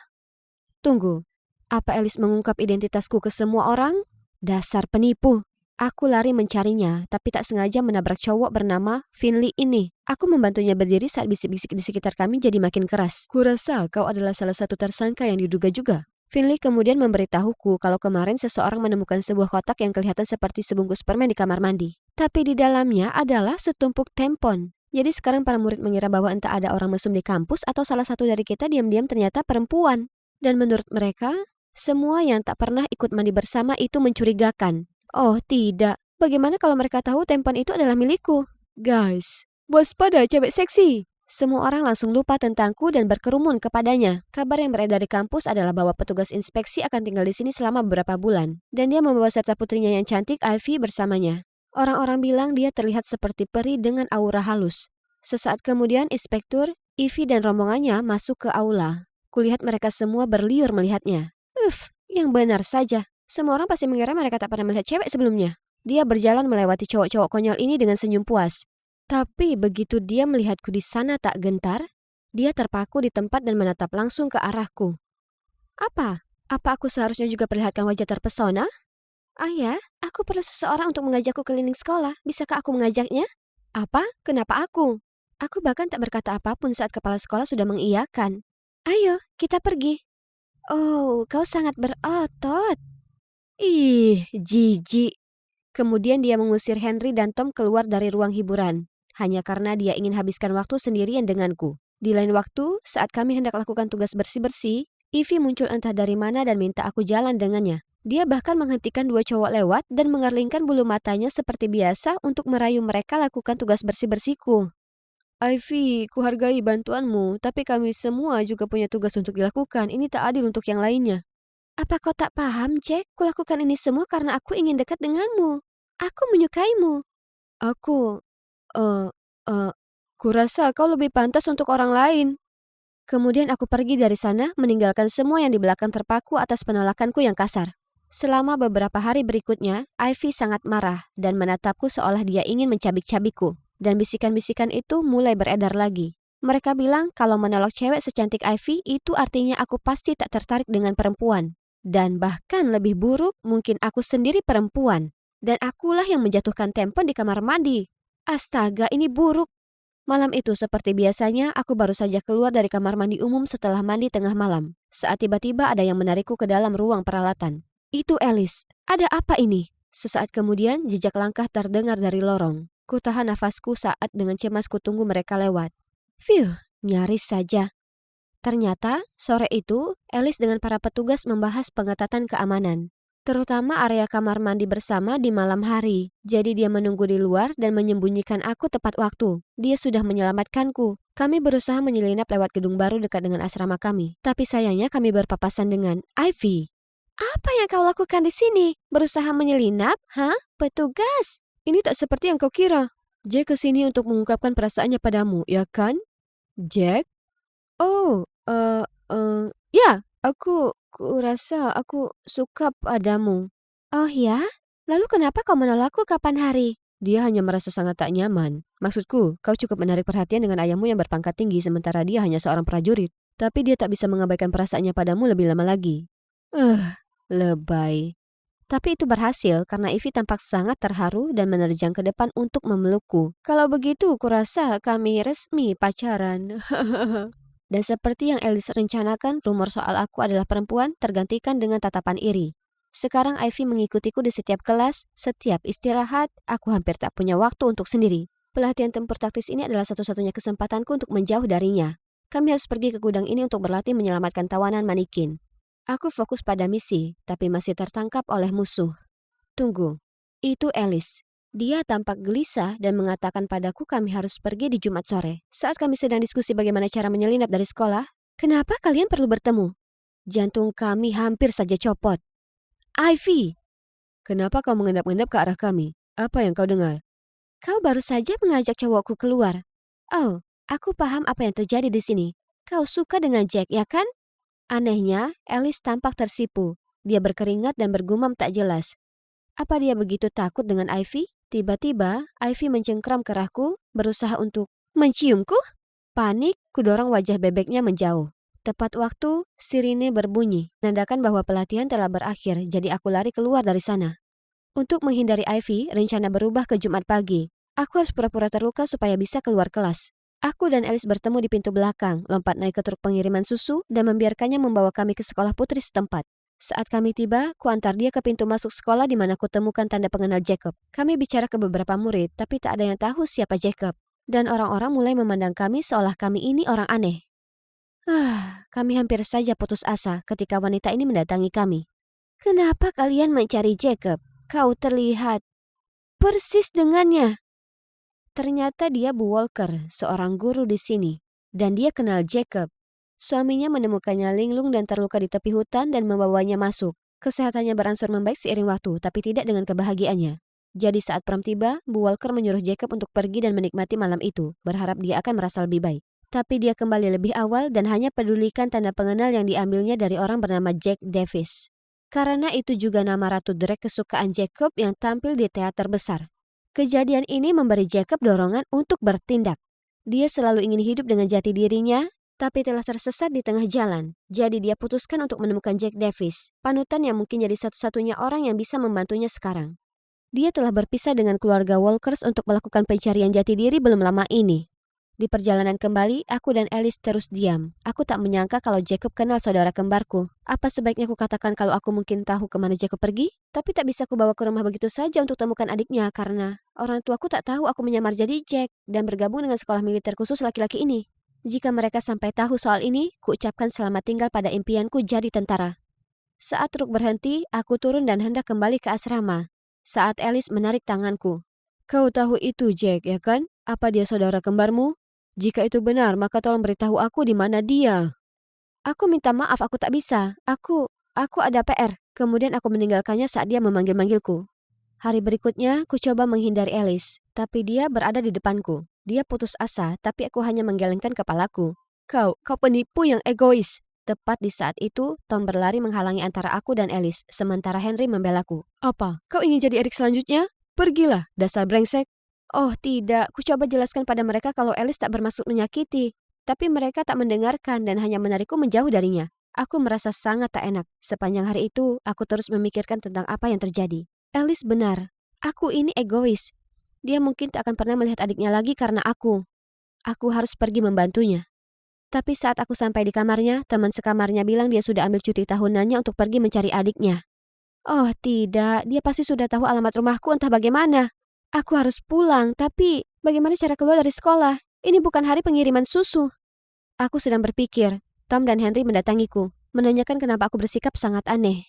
Tunggu, apa Alice mengungkap identitasku ke semua orang? Dasar penipu. Aku lari mencarinya, tapi tak sengaja menabrak cowok bernama Finley ini. Aku membantunya berdiri saat bisik-bisik di sekitar kami jadi makin keras. Kurasa kau adalah salah satu tersangka yang diduga juga. Finley kemudian memberitahuku kalau kemarin seseorang menemukan sebuah kotak yang kelihatan seperti sebungkus permen di kamar mandi. Tapi di dalamnya adalah setumpuk tempon. Jadi sekarang para murid mengira bahwa entah ada orang mesum di kampus atau salah satu dari kita diam-diam ternyata perempuan. Dan menurut mereka, semua yang tak pernah ikut mandi bersama itu mencurigakan. Oh tidak, bagaimana kalau mereka tahu tempon itu adalah milikku? Guys, waspada cewek seksi. Semua orang langsung lupa tentangku dan berkerumun kepadanya. Kabar yang beredar di kampus adalah bahwa petugas inspeksi akan tinggal di sini selama beberapa bulan. Dan dia membawa serta putrinya yang cantik, Ivy, bersamanya. Orang-orang bilang dia terlihat seperti peri dengan aura halus. Sesaat kemudian, Inspektur, Ivy dan rombongannya masuk ke aula. Kulihat mereka semua berliur melihatnya. Yang benar saja. Semua orang pasti mengira mereka tak pernah melihat cewek sebelumnya. Dia berjalan melewati cowok-cowok konyol ini dengan senyum puas. Tapi begitu dia melihatku di sana tak gentar, dia terpaku di tempat dan menatap langsung ke arahku. Apa? Apa aku seharusnya juga perlihatkan wajah terpesona? Ayah, aku perlu seseorang untuk mengajakku keliling sekolah. Bisakah aku mengajaknya? Apa? Kenapa aku? Aku bahkan tak berkata apapun saat kepala sekolah sudah mengiyakan. Ayo, kita pergi. Oh, kau sangat berotot. Ih, jijik. Kemudian dia mengusir Henry dan Tom keluar dari ruang hiburan. Hanya karena dia ingin habiskan waktu sendirian denganku. Di lain waktu, saat kami hendak lakukan tugas bersih-bersih, Ivy muncul entah dari mana dan minta aku jalan dengannya. Dia bahkan menghentikan dua cowok lewat dan mengerlingkan bulu matanya seperti biasa untuk merayu mereka lakukan tugas bersih-bersihku. Ivy, kuhargai bantuanmu, tapi kami semua juga punya tugas untuk dilakukan. Ini tak adil untuk yang lainnya. Apa kau tak paham, Jack? Kulakukan ini semua karena aku ingin dekat denganmu. Aku menyukaimu. Aku, eh, eh, kurasa kau lebih pantas untuk orang lain. Kemudian aku pergi dari sana, meninggalkan semua yang di belakang terpaku atas penolakanku yang kasar. Selama beberapa hari berikutnya, Ivy sangat marah dan menatapku seolah dia ingin mencabik-cabikku. Dan bisikan-bisikan itu mulai beredar lagi. Mereka bilang kalau menolak cewek secantik Ivy itu artinya aku pasti tak tertarik dengan perempuan. Dan bahkan lebih buruk, mungkin aku sendiri perempuan. Dan akulah yang menjatuhkan tempon di kamar mandi. Astaga, ini buruk. Malam itu seperti biasanya, aku baru saja keluar dari kamar mandi umum setelah mandi tengah malam. Saat tiba-tiba ada yang menarikku ke dalam ruang peralatan. Itu Alice. Ada apa ini? Sesaat kemudian, jejak langkah terdengar dari lorong. Kutahan nafasku saat dengan cemas kutunggu mereka lewat. Phew, nyaris saja. Ternyata, sore itu, Alice dengan para petugas membahas pengetatan keamanan. Terutama area kamar mandi bersama di malam hari. Jadi dia menunggu di luar dan menyembunyikan aku tepat waktu. Dia sudah menyelamatkanku. Kami berusaha menyelinap lewat gedung baru dekat dengan asrama kami. Tapi sayangnya kami berpapasan dengan Ivy. Apa yang kau lakukan di sini? Berusaha menyelinap? Hah? Petugas? Ini tak seperti yang kau kira. Jack kesini untuk mengungkapkan perasaannya padamu, ya kan? Jack? Oh, ya, aku rasa aku suka padamu. Oh ya? Lalu kenapa kau menolakku kapan hari? Dia hanya merasa sangat tak nyaman. Maksudku, kau cukup menarik perhatian dengan ayahmu yang berpangkat tinggi sementara dia hanya seorang prajurit. Tapi dia tak bisa mengabaikan perasaannya padamu lebih lama lagi. Lebay. Tapi itu berhasil karena Ivy tampak sangat terharu dan menerjang ke depan untuk memelukku. Kalau begitu, kurasa kami resmi pacaran. Dan seperti yang Alice rencanakan, rumor soal aku adalah perempuan tergantikan dengan tatapan iri. Sekarang Ivy mengikutiku di setiap kelas, setiap istirahat, aku hampir tak punya waktu untuk sendiri. Pelatihan tempur taktis ini adalah satu-satunya kesempatanku untuk menjauh darinya. Kami harus pergi ke gudang ini untuk berlatih menyelamatkan tawanan manikin. Aku fokus pada misi, tapi masih tertangkap oleh musuh. Tunggu, itu Alice. Dia tampak gelisah dan mengatakan padaku kami harus pergi di Jumat sore. Saat kami sedang diskusi bagaimana cara menyelinap dari sekolah, kenapa kalian perlu bertemu? Jantung kami hampir saja copot. Ivy! Kenapa kau mengendap-endap ke arah kami? Apa yang kau dengar? Kau baru saja mengajak cowokku keluar. Oh, aku paham apa yang terjadi di sini. Kau suka dengan Jack, ya kan? Anehnya, Alice tampak tersipu. Dia berkeringat dan bergumam tak jelas. Apa dia begitu takut dengan Ivy? Tiba-tiba, Ivy mencengkram kerahku, berusaha untuk menciumku. Panik, kudorong wajah bebeknya menjauh. Tepat waktu, sirine berbunyi, menandakan bahwa pelatihan telah berakhir, jadi aku lari keluar dari sana. Untuk menghindari Ivy, rencana berubah ke Jumat pagi. Aku harus pura-pura terluka supaya bisa keluar kelas. Aku dan Alice bertemu di pintu belakang, lompat naik ke truk pengiriman susu, dan membiarkannya membawa kami ke sekolah putri setempat. Saat kami tiba, kuantar dia ke pintu masuk sekolah di mana kutemukan tanda pengenal Jacob. Kami bicara ke beberapa murid, tapi tak ada yang tahu siapa Jacob. Dan orang-orang mulai memandang kami seolah kami ini orang aneh. Kami hampir saja putus asa ketika wanita ini mendatangi kami. Kenapa kalian mencari Jacob? Kau terlihat persis dengannya. Ternyata dia Bu Walker, seorang guru di sini. Dan dia kenal Jacob. Suaminya menemukannya linglung dan terluka di tepi hutan dan membawanya masuk. Kesehatannya berangsur membaik seiring waktu, tapi tidak dengan kebahagiaannya. Jadi saat prom tiba, Bu Walker menyuruh Jacob untuk pergi dan menikmati malam itu, berharap dia akan merasa lebih baik. Tapi dia kembali lebih awal dan hanya pedulikan tanda pengenal yang diambilnya dari orang bernama Jack Davis. Karena itu juga nama Ratu Drake kesukaan Jacob yang tampil di teater besar. Kejadian ini memberi Jacob dorongan untuk bertindak. Dia selalu ingin hidup dengan jati dirinya, tapi telah tersesat di tengah jalan. Jadi dia putuskan untuk menemukan Jack Davis, panutan yang mungkin jadi satu-satunya orang yang bisa membantunya sekarang. Dia telah berpisah dengan keluarga Walkers untuk melakukan pencarian jati diri belum lama ini. Di perjalanan kembali, aku dan Alice terus diam. Aku tak menyangka kalau Jacob kenal saudara kembarku. Apa sebaiknya aku katakan kalau aku mungkin tahu kemana Jacob pergi? Tapi tak bisa aku bawa ke rumah begitu saja untuk temukan adiknya karena orang tuaku tak tahu aku menyamar jadi Jack dan bergabung dengan sekolah militer khusus laki-laki ini. Jika mereka sampai tahu soal ini, kuucapkan selamat tinggal pada impianku jadi tentara. Saat truk berhenti, aku turun dan hendak kembali ke asrama. Saat Alice menarik tanganku. Kau tahu itu Jack, ya kan? Apa dia saudara kembarmu? Jika itu benar, maka tolong beritahu aku di mana dia. Aku minta maaf, aku tak bisa. Aku ada PR. Kemudian aku meninggalkannya saat dia memanggil-manggilku. Hari berikutnya, ku coba menghindari Alice, tapi dia berada di depanku. Dia putus asa, tapi aku hanya menggelengkan kepalaku. Kau penipu yang egois. Tepat di saat itu, Tom berlari menghalangi antara aku dan Alice, sementara Henry membelaku. Apa? Kau ingin jadi adik selanjutnya? Pergilah, dasar brengsek. Oh tidak, ku coba jelaskan pada mereka kalau Alice tak bermaksud menyakiti. Tapi mereka tak mendengarkan dan hanya menarikku menjauh darinya. Aku merasa sangat tak enak. Sepanjang hari itu, aku terus memikirkan tentang apa yang terjadi. Alice benar. Aku ini egois. Dia mungkin tak akan pernah melihat adiknya lagi karena aku. Aku harus pergi membantunya. Tapi saat aku sampai di kamarnya, teman sekamarnya bilang dia sudah ambil cuti tahunannya untuk pergi mencari adiknya. Oh tidak, dia pasti sudah tahu alamat rumahku entah bagaimana. Aku harus pulang, tapi bagaimana cara keluar dari sekolah? Ini bukan hari pengiriman susu. Aku sedang berpikir, Tom dan Henry mendatangiku, menanyakan kenapa aku bersikap sangat aneh.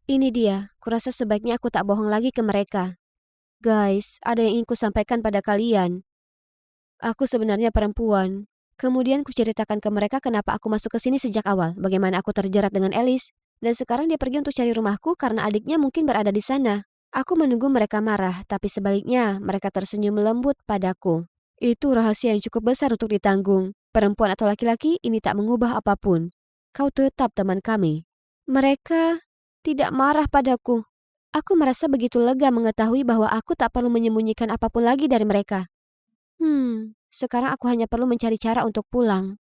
Ini dia, kurasa sebaiknya aku tak bohong lagi ke mereka. Guys, ada yang ingin ku sampaikan pada kalian. Aku sebenarnya perempuan. Kemudian kuceritakan ke mereka kenapa aku masuk ke sini sejak awal, bagaimana aku terjerat dengan Alice, dan sekarang dia pergi untuk cari rumahku karena adiknya mungkin berada di sana. Aku menunggu mereka marah, tapi sebaliknya mereka tersenyum lembut padaku. Itu rahasia yang cukup besar untuk ditanggung. Perempuan atau laki-laki ini tak mengubah apapun. Kau tetap teman kami. Mereka tidak marah padaku. Aku merasa begitu lega mengetahui bahwa aku tak perlu menyembunyikan apapun lagi dari mereka. Sekarang aku hanya perlu mencari cara untuk pulang.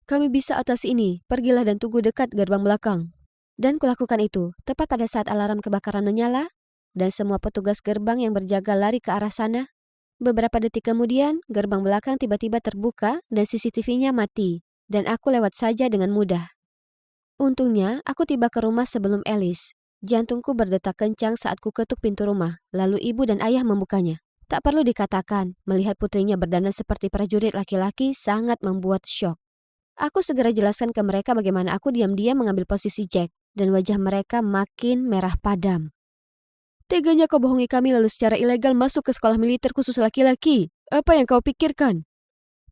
Kami bisa atasi ini. Pergilah dan tunggu dekat gerbang belakang. Dan kulakukan itu, tepat pada saat alarm kebakaran menyala, dan semua petugas gerbang yang berjaga lari ke arah sana. Beberapa detik kemudian, gerbang belakang tiba-tiba terbuka dan CCTV-nya mati, dan aku lewat saja dengan mudah. Untungnya, aku tiba ke rumah sebelum Alice. Jantungku berdetak kencang saat ku ketuk pintu rumah, lalu ibu dan ayah membukanya. Tak perlu dikatakan, melihat putrinya berdandan seperti prajurit laki-laki sangat membuat syok. Aku segera jelaskan ke mereka bagaimana aku diam-diam mengambil posisi Jack, dan wajah mereka makin merah padam. Teganya kau bohongi kami lalu secara ilegal masuk ke sekolah militer khusus laki-laki. Apa yang kau pikirkan?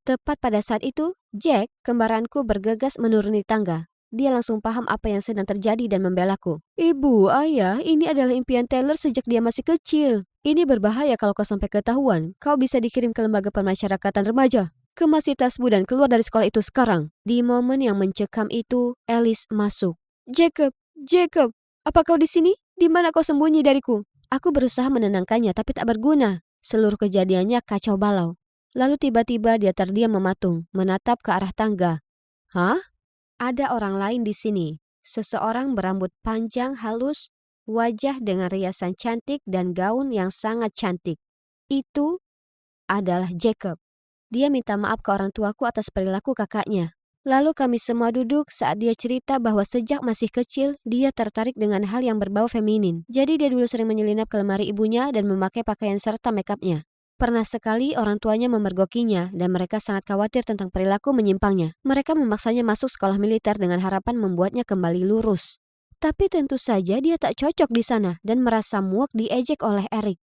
Tepat pada saat itu, Jack, kembaranku bergegas menuruni tangga. Dia langsung paham apa yang sedang terjadi dan membelaku. Ibu, ayah, ini adalah impian Taylor sejak dia masih kecil. Ini berbahaya kalau kau sampai ketahuan. Kau bisa dikirim ke lembaga pemasyarakatan remaja. Kemasi tasmu dan keluar dari sekolah itu sekarang. Di momen yang mencekam itu, Alice masuk. Jacob, apa kau di sini? Di mana kau sembunyi dariku? Aku berusaha menenangkannya tapi tak berguna. Seluruh kejadiannya kacau balau. Lalu tiba-tiba dia terdiam mematung, menatap ke arah tangga. Hah? Ada orang lain di sini. Seseorang berambut panjang halus, wajah dengan riasan cantik dan gaun yang sangat cantik. Itu adalah Jacob. Dia minta maaf ke orang tuaku atas perilaku kakaknya. Lalu kami semua duduk saat dia cerita bahwa sejak masih kecil, dia tertarik dengan hal yang berbau feminin. Jadi dia dulu sering menyelinap ke lemari ibunya dan memakai pakaian serta makeupnya. Pernah sekali orang tuanya memergokinya dan mereka sangat khawatir tentang perilaku menyimpangnya. Mereka memaksanya masuk sekolah militer dengan harapan membuatnya kembali lurus. Tapi tentu saja dia tak cocok di sana dan merasa muak diejek oleh Eric.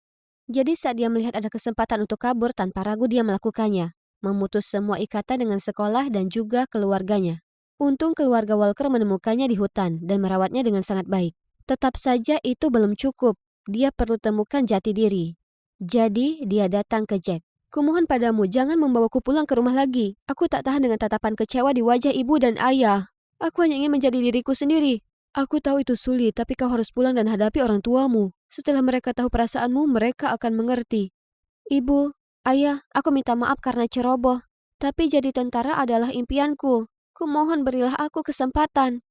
Jadi saat dia melihat ada kesempatan untuk kabur tanpa ragu dia melakukannya. Memutus semua ikatan dengan sekolah dan juga keluarganya. Untung keluarga Walker menemukannya di hutan dan merawatnya dengan sangat baik. Tetap saja itu belum cukup. Dia perlu temukan jati diri. Jadi dia datang ke Jack. Kumohon padamu, jangan membawaku pulang ke rumah lagi. Aku tak tahan dengan tatapan kecewa di wajah ibu dan ayah. Aku hanya ingin menjadi diriku sendiri. Aku tahu itu sulit, tapi kau harus pulang dan hadapi orang tuamu. Setelah mereka tahu perasaanmu, mereka akan mengerti. Ibu, ayah, aku minta maaf karena ceroboh. Tapi jadi tentara adalah impianku. Kumohon berilah aku kesempatan.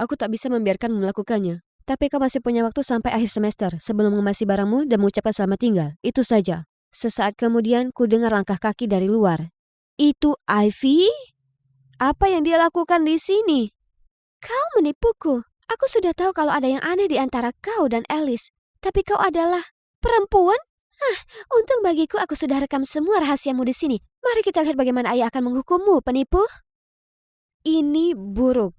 Aku tak bisa membiarkanmu melakukannya. Tapi kau masih punya waktu sampai akhir semester sebelum mengemasi barangmu dan mengucapkan selamat tinggal. Itu saja. Sesaat kemudian ku dengar langkah kaki dari luar. Itu Ivy? Apa yang dia lakukan di sini? Kau menipuku. Aku sudah tahu kalau ada yang aneh di antara kau dan Alice. Tapi kau adalah perempuan? Untung bagiku aku sudah rekam semua rahasiamu di sini. Mari kita lihat bagaimana ayah akan menghukummu, penipu. Ini buruk.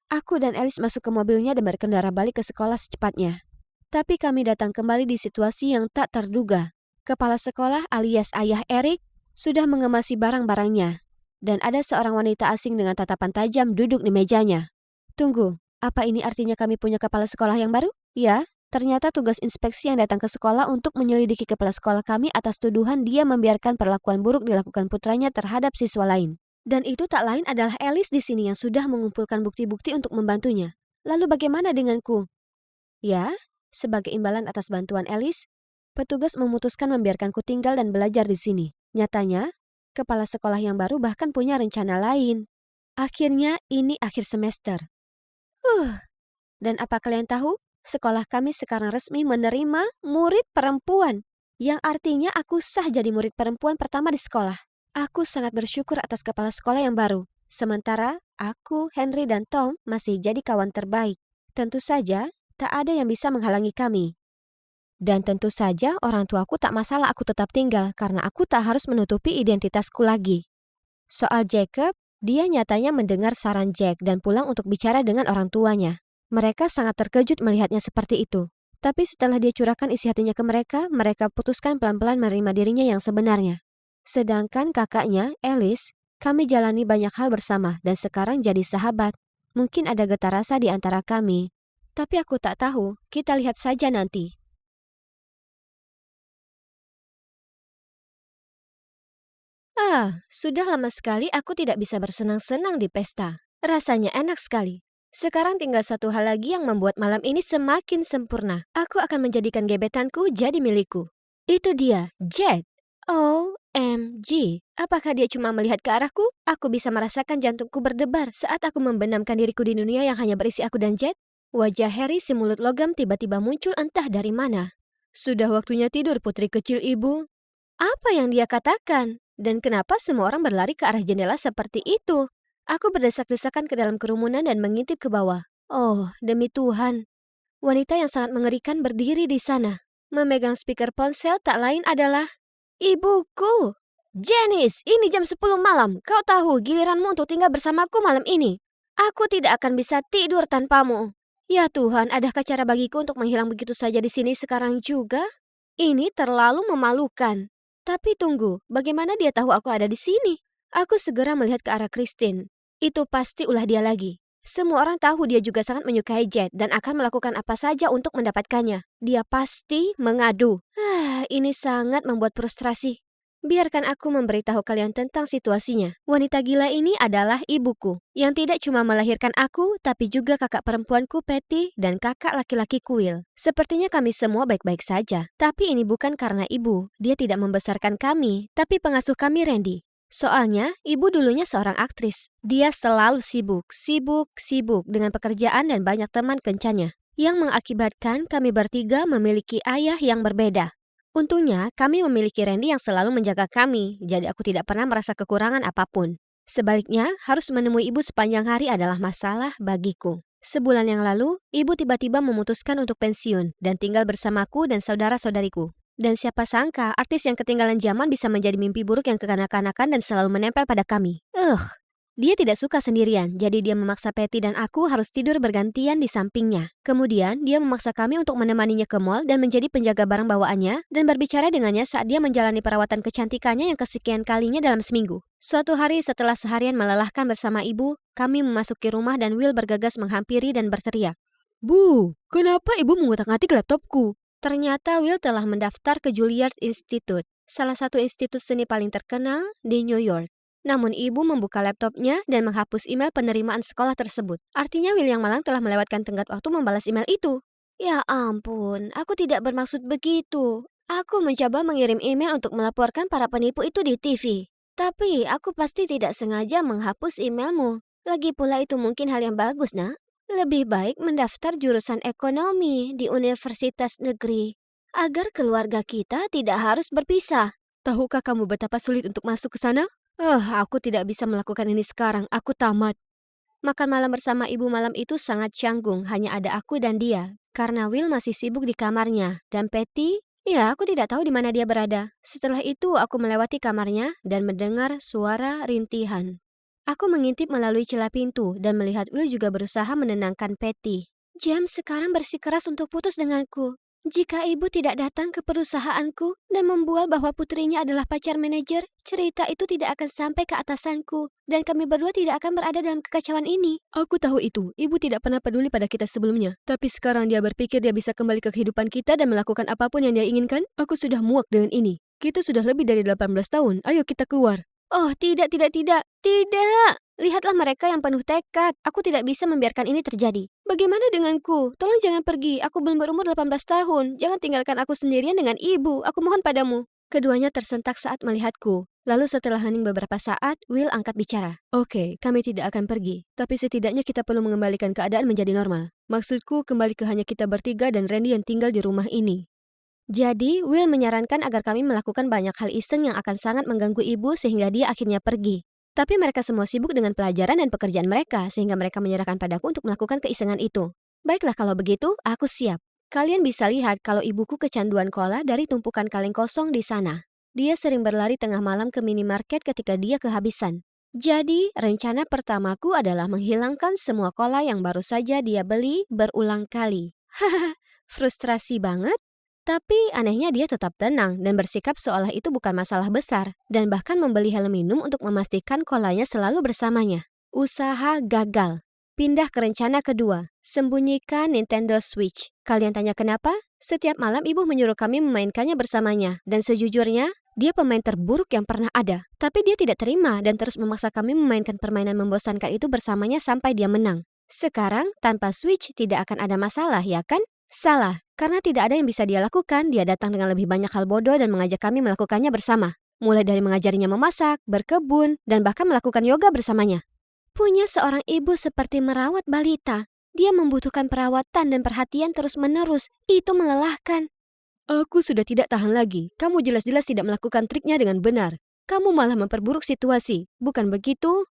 Aku dan Alice masuk ke mobilnya dan berkendara balik ke sekolah secepatnya. Tapi kami datang kembali di situasi yang tak terduga. Kepala sekolah alias ayah Eric sudah mengemasi barang-barangnya. Dan ada seorang wanita asing dengan tatapan tajam duduk di mejanya. Tunggu, apa ini artinya kami punya kepala sekolah yang baru? Ya, ternyata tugas inspeksi yang datang ke sekolah untuk menyelidiki kepala sekolah kami atas tuduhan dia membiarkan perlakuan buruk dilakukan putranya terhadap siswa lain. Dan itu tak lain adalah Alice di sini yang sudah mengumpulkan bukti-bukti untuk membantunya. Lalu bagaimana denganku? Ya, sebagai imbalan atas bantuan Alice, petugas memutuskan membiarkanku tinggal dan belajar di sini. Nyatanya, kepala sekolah yang baru bahkan punya rencana lain. Akhirnya ini akhir semester. Dan apa kalian tahu? Sekolah kami sekarang resmi menerima murid perempuan. Yang artinya aku sah jadi murid perempuan pertama di sekolah. Aku sangat bersyukur atas kepala sekolah yang baru. Sementara aku, Henry, dan Tom masih jadi kawan terbaik. Tentu saja, tak ada yang bisa menghalangi kami. Dan tentu saja orang tuaku tak masalah aku tetap tinggal karena aku tak harus menutupi identitasku lagi. Soal Jacob, dia nyatanya mendengar saran Jack dan pulang untuk bicara dengan orang tuanya. Mereka sangat terkejut melihatnya seperti itu. Tapi setelah dia curahkan isi hatinya ke mereka, mereka putuskan pelan-pelan menerima dirinya yang sebenarnya. Sedangkan kakaknya, Alice, kami jalani banyak hal bersama dan sekarang jadi sahabat. Mungkin ada getar rasa di antara kami. Tapi aku tak tahu, kita lihat saja nanti. Sudah lama sekali aku tidak bisa bersenang-senang di pesta. Rasanya enak sekali. Sekarang tinggal satu hal lagi yang membuat malam ini semakin sempurna. Aku akan menjadikan gebetanku jadi milikku. Itu dia, Jet. OMG, apakah dia cuma melihat ke arahku? Aku bisa merasakan jantungku berdebar saat aku membenamkan diriku di dunia yang hanya berisi aku dan Jet. Wajah Harry si mulut logam tiba-tiba muncul entah dari mana. Sudah waktunya tidur, putri kecil ibu. Apa yang dia katakan? Dan kenapa semua orang berlari ke arah jendela seperti itu? Aku berdesak-desakan ke dalam kerumunan dan mengintip ke bawah. Oh, demi Tuhan. Wanita yang sangat mengerikan berdiri di sana. Memegang speaker ponsel tak lain adalah ibuku. Janice, ini jam 10 malam. Kau tahu giliranmu untuk tinggal bersamaku malam ini. Aku tidak akan bisa tidur tanpamu. Ya Tuhan, adakah cara bagiku untuk menghilang begitu saja di sini sekarang juga? Ini terlalu memalukan. Tapi tunggu, bagaimana dia tahu aku ada di sini? Aku segera melihat ke arah Christine. Itu pasti ulah dia lagi. Semua orang tahu dia juga sangat menyukai Jet dan akan melakukan apa saja untuk mendapatkannya. Dia pasti mengadu. Ini sangat membuat frustrasi. Biarkan aku memberitahu kalian tentang situasinya. Wanita gila ini adalah ibuku, yang tidak cuma melahirkan aku, tapi juga kakak perempuanku Patty dan kakak laki-lakiku Will. Sepertinya kami semua baik-baik saja. Tapi ini bukan karena ibu, dia tidak membesarkan kami, tapi pengasuh kami Randy. Soalnya, ibu dulunya seorang aktris. Dia selalu sibuk dengan pekerjaan dan banyak teman kencannya, yang mengakibatkan kami bertiga memiliki ayah yang berbeda. Untungnya, kami memiliki Randy yang selalu menjaga kami, jadi aku tidak pernah merasa kekurangan apapun. Sebaliknya, harus menemui ibu sepanjang hari adalah masalah bagiku. Sebulan yang lalu, ibu tiba-tiba memutuskan untuk pensiun dan tinggal bersamaku dan saudara-saudariku. Dan siapa sangka, artis yang ketinggalan zaman bisa menjadi mimpi buruk yang kekanak-kanakan dan selalu menempel pada kami. Dia tidak suka sendirian, jadi dia memaksa Patty dan aku harus tidur bergantian di sampingnya. Kemudian, dia memaksa kami untuk menemaninya ke mall dan menjadi penjaga barang bawaannya dan berbicara dengannya saat dia menjalani perawatan kecantikannya yang kesekian kalinya dalam seminggu. Suatu hari setelah seharian melelahkan bersama ibu, kami memasuki rumah dan Will bergegas menghampiri dan berteriak. Bu, kenapa ibu mengutak-ngatik laptopku? Ternyata Will telah mendaftar ke Juilliard Institute, salah satu institut seni paling terkenal di New York. Namun ibu membuka laptopnya dan menghapus email penerimaan sekolah tersebut. Artinya Will yang malang telah melewatkan tenggat waktu membalas email itu. Ya ampun, aku tidak bermaksud begitu. Aku mencoba mengirim email untuk melaporkan para penipu itu di TV. Tapi aku pasti tidak sengaja menghapus emailmu. Lagi pula itu mungkin hal yang bagus, nak. Lebih baik mendaftar jurusan ekonomi di universitas negeri, agar keluarga kita tidak harus berpisah. Tahukah kamu betapa sulit untuk masuk ke sana? Aku tidak bisa melakukan ini sekarang, aku tamat. Makan malam bersama ibu malam itu sangat canggung, hanya ada aku dan dia. Karena Will masih sibuk di kamarnya, dan Patty, ya aku tidak tahu di mana dia berada. Setelah itu aku melewati kamarnya dan mendengar suara rintihan. Aku mengintip melalui celah pintu dan melihat Will juga berusaha menenangkan Patty. James sekarang bersikeras untuk putus denganku. Jika ibu tidak datang ke perusahaanku dan membual bahwa putrinya adalah pacar manajer, cerita itu tidak akan sampai ke atasanku dan kami berdua tidak akan berada dalam kekacauan ini. Aku tahu itu, ibu tidak pernah peduli pada kita sebelumnya. Tapi sekarang dia berpikir dia bisa kembali ke kehidupan kita dan melakukan apapun yang dia inginkan. Aku sudah muak dengan ini. Kita sudah lebih dari 18 tahun, ayo kita keluar. Oh, tidak. Tidak! Lihatlah mereka yang penuh tekad. Aku tidak bisa membiarkan ini terjadi. Bagaimana denganku? Tolong jangan pergi. Aku belum berumur 18 tahun. Jangan tinggalkan aku sendirian dengan ibu. Aku mohon padamu. Keduanya tersentak saat melihatku. Lalu setelah hening beberapa saat, Will angkat bicara. Oke, kami tidak akan pergi. Tapi setidaknya kita perlu mengembalikan keadaan menjadi normal. Maksudku, kembali ke hanya kita bertiga dan Randy yang tinggal di rumah ini. Jadi, Will menyarankan agar kami melakukan banyak hal iseng yang akan sangat mengganggu ibu sehingga dia akhirnya pergi. Tapi mereka semua sibuk dengan pelajaran dan pekerjaan mereka sehingga mereka menyerahkan padaku untuk melakukan keisengan itu. Baiklah kalau begitu, aku siap. Kalian bisa lihat kalau ibuku kecanduan cola dari tumpukan kaleng kosong di sana. Dia sering berlari tengah malam ke minimarket ketika dia kehabisan. Jadi, rencana pertamaku adalah menghilangkan semua cola yang baru saja dia beli berulang kali. Hahaha, frustrasi banget. Tapi anehnya dia tetap tenang dan bersikap seolah itu bukan masalah besar dan bahkan membeli helm minum untuk memastikan kolanya selalu bersamanya. Usaha gagal. Pindah ke rencana kedua, sembunyikan Nintendo Switch. Kalian tanya kenapa? Setiap malam ibu menyuruh kami memainkannya bersamanya dan sejujurnya, dia pemain terburuk yang pernah ada. Tapi dia tidak terima dan terus memaksa kami memainkan permainan membosankan itu bersamanya sampai dia menang. Sekarang, tanpa Switch tidak akan ada masalah, ya kan? Salah, karena tidak ada yang bisa dia lakukan. Dia datang dengan lebih banyak hal bodoh dan mengajak kami melakukannya bersama. Mulai dari mengajarinya memasak, berkebun, dan bahkan melakukan yoga bersamanya. Punya seorang ibu seperti merawat balita. Dia membutuhkan perawatan dan perhatian terus-menerus. Itu melelahkan. Aku sudah tidak tahan lagi. Kamu jelas-jelas tidak melakukan triknya dengan benar. Kamu malah memperburuk situasi. Bukan begitu?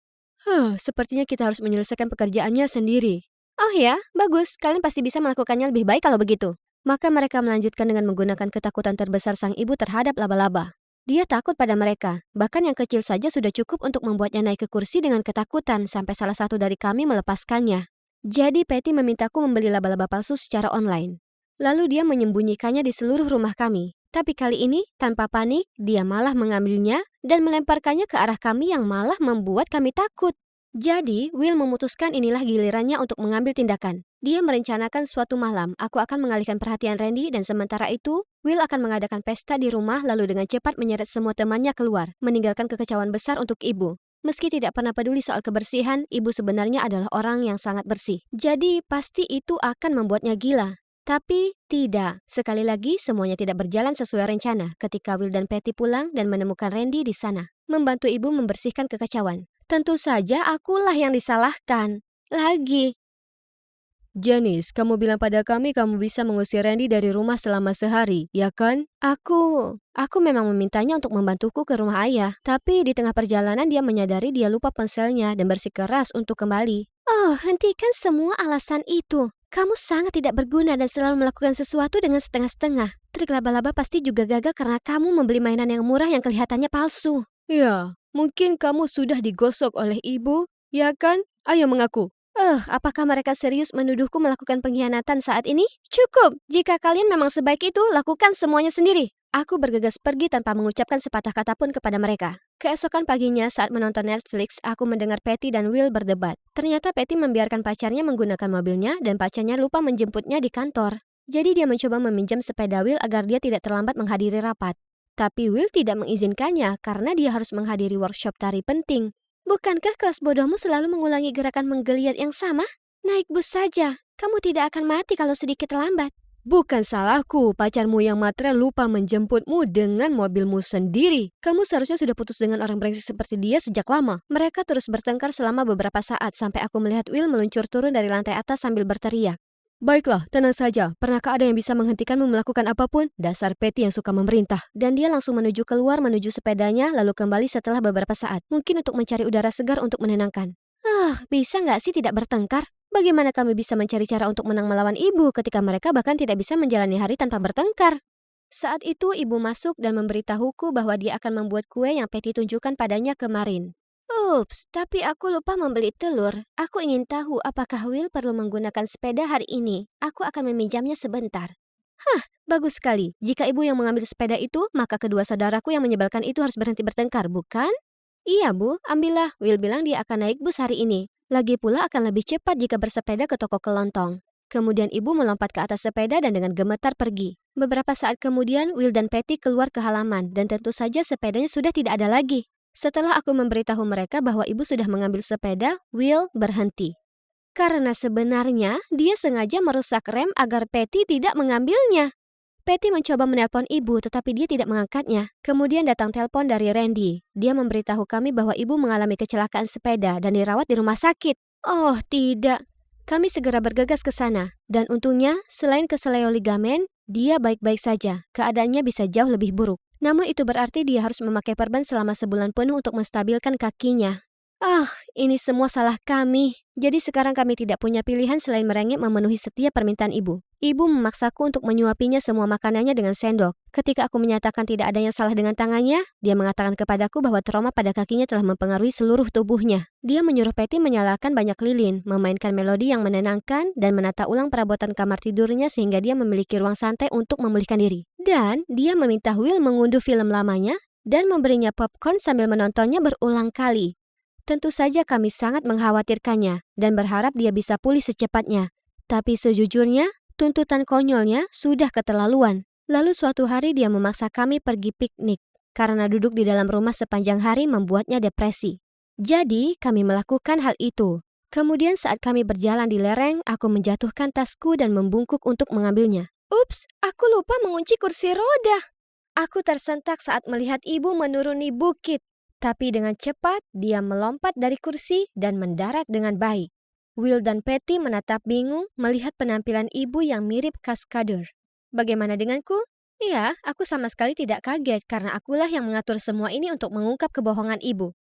Sepertinya kita harus menyelesaikan pekerjaannya sendiri. Oh ya, bagus. Kalian pasti bisa melakukannya lebih baik kalau begitu. Maka mereka melanjutkan dengan menggunakan ketakutan terbesar sang ibu terhadap laba-laba. Dia takut pada mereka. Bahkan yang kecil saja sudah cukup untuk membuatnya naik ke kursi dengan ketakutan sampai salah satu dari kami melepaskannya. Jadi Patty memintaku membeli laba-laba palsu secara online. Lalu dia menyembunyikannya di seluruh rumah kami. Tapi kali ini, tanpa panik, dia malah mengambilnya dan melemparkannya ke arah kami yang malah membuat kami takut. Jadi, Will memutuskan inilah gilirannya untuk mengambil tindakan. Dia merencanakan suatu malam, aku akan mengalihkan perhatian Randy dan sementara itu, Will akan mengadakan pesta di rumah lalu dengan cepat menyeret semua temannya keluar, meninggalkan kekecauan besar untuk ibu. Meski tidak pernah peduli soal kebersihan, ibu sebenarnya adalah orang yang sangat bersih. Jadi, pasti itu akan membuatnya gila. Tapi tidak. Sekali lagi, semuanya tidak berjalan sesuai rencana ketika Will dan Patty pulang dan menemukan Randy di sana, membantu ibu membersihkan kekacauan. Tentu saja akulah yang disalahkan. Lagi. Janice, kamu bilang pada kami kamu bisa mengusir Randy dari rumah selama sehari, ya kan? Aku memang memintanya untuk membantuku ke rumah ayah. Tapi di tengah perjalanan dia menyadari dia lupa ponselnya dan bersikeras untuk kembali. Oh, hentikan semua alasan itu. Kamu sangat tidak berguna dan selalu melakukan sesuatu dengan setengah-setengah. Trik laba-laba pasti juga gagal karena kamu membeli mainan yang murah yang kelihatannya palsu. Ya, mungkin kamu sudah digosok oleh ibu, ya kan? Ayo mengaku. Apakah mereka serius menuduhku melakukan pengkhianatan saat ini? Cukup, jika kalian memang sebaik itu, lakukan semuanya sendiri. Aku bergegas pergi tanpa mengucapkan sepatah kata pun kepada mereka. Keesokan paginya saat menonton Netflix, aku mendengar Patty dan Will berdebat. Ternyata Patty membiarkan pacarnya menggunakan mobilnya dan pacarnya lupa menjemputnya di kantor. Jadi dia mencoba meminjam sepeda Will agar dia tidak terlambat menghadiri rapat. Tapi Will tidak mengizinkannya karena dia harus menghadiri workshop tari penting. Bukankah kelas bodohmu selalu mengulangi gerakan menggeliat yang sama? Naik bus saja. Kamu tidak akan mati kalau sedikit terlambat. Bukan salahku, pacarmu yang matre lupa menjemputmu dengan mobilmu sendiri. Kamu seharusnya sudah putus dengan orang brengsek seperti dia sejak lama. Mereka terus bertengkar selama beberapa saat sampai aku melihat Will meluncur turun dari lantai atas sambil berteriak. Baiklah, tenang saja. Pernahkah ada yang bisa menghentikanmu melakukan apapun? Dasar Patty yang suka memerintah. Dan dia langsung menuju keluar menuju sepedanya lalu kembali setelah beberapa saat. Mungkin untuk mencari udara segar untuk menenangkan. Bisa nggak sih tidak bertengkar? Bagaimana kami bisa mencari cara untuk menang melawan ibu ketika mereka bahkan tidak bisa menjalani hari tanpa bertengkar? Saat itu ibu masuk dan memberitahuku bahwa dia akan membuat kue yang Patty tunjukkan padanya kemarin. Ups, tapi aku lupa membeli telur. Aku ingin tahu apakah Will perlu menggunakan sepeda hari ini. Aku akan meminjamnya sebentar. Bagus sekali. Jika ibu yang mengambil sepeda itu, maka kedua saudaraku yang menyebalkan itu harus berhenti bertengkar, bukan? Iya, Bu. Ambillah. Will bilang dia akan naik bus hari ini. Lagi pula akan lebih cepat jika bersepeda ke toko kelontong. Kemudian ibu melompat ke atas sepeda dan dengan gemetar pergi. Beberapa saat kemudian, Will dan Patty keluar ke halaman dan tentu saja sepedanya sudah tidak ada lagi. Setelah aku memberitahu mereka bahwa ibu sudah mengambil sepeda, Will berhenti. Karena sebenarnya dia sengaja merusak rem agar Patty tidak mengambilnya. Patty mencoba menelpon ibu tetapi dia tidak mengangkatnya. Kemudian datang telepon dari Randy. Dia memberitahu kami bahwa ibu mengalami kecelakaan sepeda dan dirawat di rumah sakit. Oh tidak. Kami segera bergegas ke sana. Dan untungnya, selain keseleo ligamen, dia baik-baik saja. Keadaannya bisa jauh lebih buruk. Namun itu berarti dia harus memakai perban selama sebulan penuh untuk menstabilkan kakinya. Ini semua salah kami. Jadi sekarang kami tidak punya pilihan selain merengek memenuhi setiap permintaan ibu. Ibu memaksaku untuk menyuapinya semua makanannya dengan sendok. Ketika aku menyatakan tidak ada yang salah dengan tangannya, dia mengatakan kepadaku bahwa trauma pada kakinya telah mempengaruhi seluruh tubuhnya. Dia menyuruh Patty menyalakan banyak lilin, memainkan melodi yang menenangkan, dan menata ulang perabotan kamar tidurnya sehingga dia memiliki ruang santai untuk memulihkan diri. Dan dia meminta Will mengunduh film lamanya dan memberinya popcorn sambil menontonnya berulang kali. Tentu saja kami sangat mengkhawatirkannya dan berharap dia bisa pulih secepatnya. Tapi sejujurnya, tuntutan konyolnya sudah keterlaluan. Lalu suatu hari dia memaksa kami pergi piknik karena duduk di dalam rumah sepanjang hari membuatnya depresi. Jadi kami melakukan hal itu. Kemudian saat kami berjalan di lereng, aku menjatuhkan tasku dan membungkuk untuk mengambilnya. Ups, aku lupa mengunci kursi roda. Aku tersentak saat melihat ibu menuruni bukit. Tapi dengan cepat, dia melompat dari kursi dan mendarat dengan baik. Will dan Patty menatap bingung melihat penampilan ibu yang mirip kaskader. Bagaimana denganku? Iya, aku sama sekali tidak kaget karena akulah yang mengatur semua ini untuk mengungkap kebohongan ibu.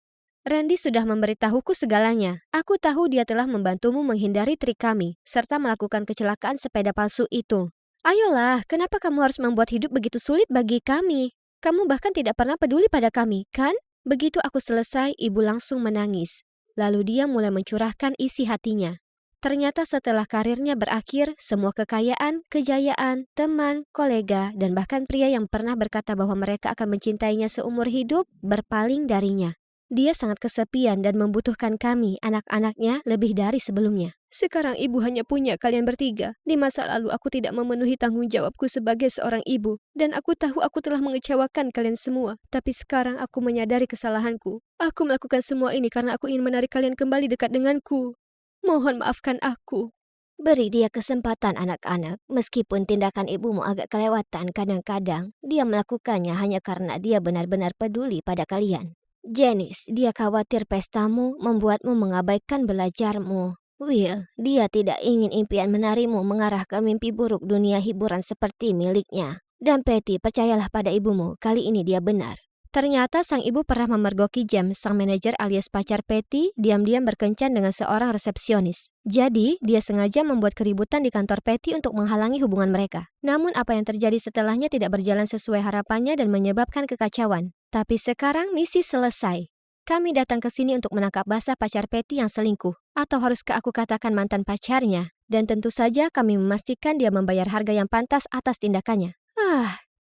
Randy sudah memberitahuku segalanya. Aku tahu dia telah membantumu menghindari trik kami, serta melakukan kecelakaan sepeda palsu itu. Ayolah, kenapa kamu harus membuat hidup begitu sulit bagi kami? Kamu bahkan tidak pernah peduli pada kami, kan? Begitu aku selesai, ibu langsung menangis. Lalu dia mulai mencurahkan isi hatinya. Ternyata setelah karirnya berakhir, semua kekayaan, kejayaan, teman, kolega, dan bahkan pria yang pernah berkata bahwa mereka akan mencintainya seumur hidup berpaling darinya. Dia sangat kesepian dan membutuhkan kami, anak-anaknya, lebih dari sebelumnya. Sekarang ibu hanya punya kalian bertiga. Di masa lalu aku tidak memenuhi tanggung jawabku sebagai seorang ibu. Dan aku tahu aku telah mengecewakan kalian semua. Tapi sekarang aku menyadari kesalahanku. Aku melakukan semua ini karena aku ingin menarik kalian kembali dekat denganku. Mohon maafkan aku. Beri dia kesempatan anak-anak. Meskipun tindakan ibumu agak kelewatan kadang-kadang, dia melakukannya hanya karena dia benar-benar peduli pada kalian. Janice, dia khawatir pestamu membuatmu mengabaikan belajarmu. Will, dia tidak ingin impian menarimu mengarah ke mimpi buruk dunia hiburan seperti miliknya. Dan Patty, percayalah pada ibumu, kali ini dia benar. Ternyata sang ibu pernah memergoki James, sang manajer alias pacar Patty, diam-diam berkencan dengan seorang resepsionis. Jadi, dia sengaja membuat keributan di kantor Patty untuk menghalangi hubungan mereka. Namun apa yang terjadi setelahnya tidak berjalan sesuai harapannya dan menyebabkan kekacauan. Tapi sekarang misi selesai. Kami datang ke sini untuk menangkap basah pacar Patty yang selingkuh. Atau haruskah aku katakan mantan pacarnya? Dan tentu saja kami memastikan dia membayar harga yang pantas atas tindakannya.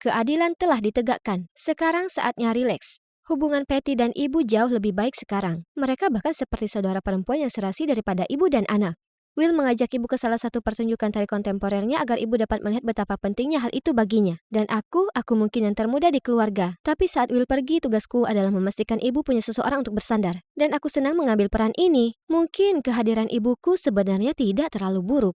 Keadilan telah ditegakkan. Sekarang saatnya rileks. Hubungan Patty dan ibu jauh lebih baik sekarang. Mereka bahkan seperti saudara perempuan yang serasi daripada ibu dan anak. Will mengajak ibu ke salah satu pertunjukan tari kontemporernya agar ibu dapat melihat betapa pentingnya hal itu baginya. Dan aku mungkin yang termuda di keluarga. Tapi saat Will pergi, tugasku adalah memastikan ibu punya seseorang untuk bersandar. Dan aku senang mengambil peran ini. Mungkin kehadiran ibuku sebenarnya tidak terlalu buruk.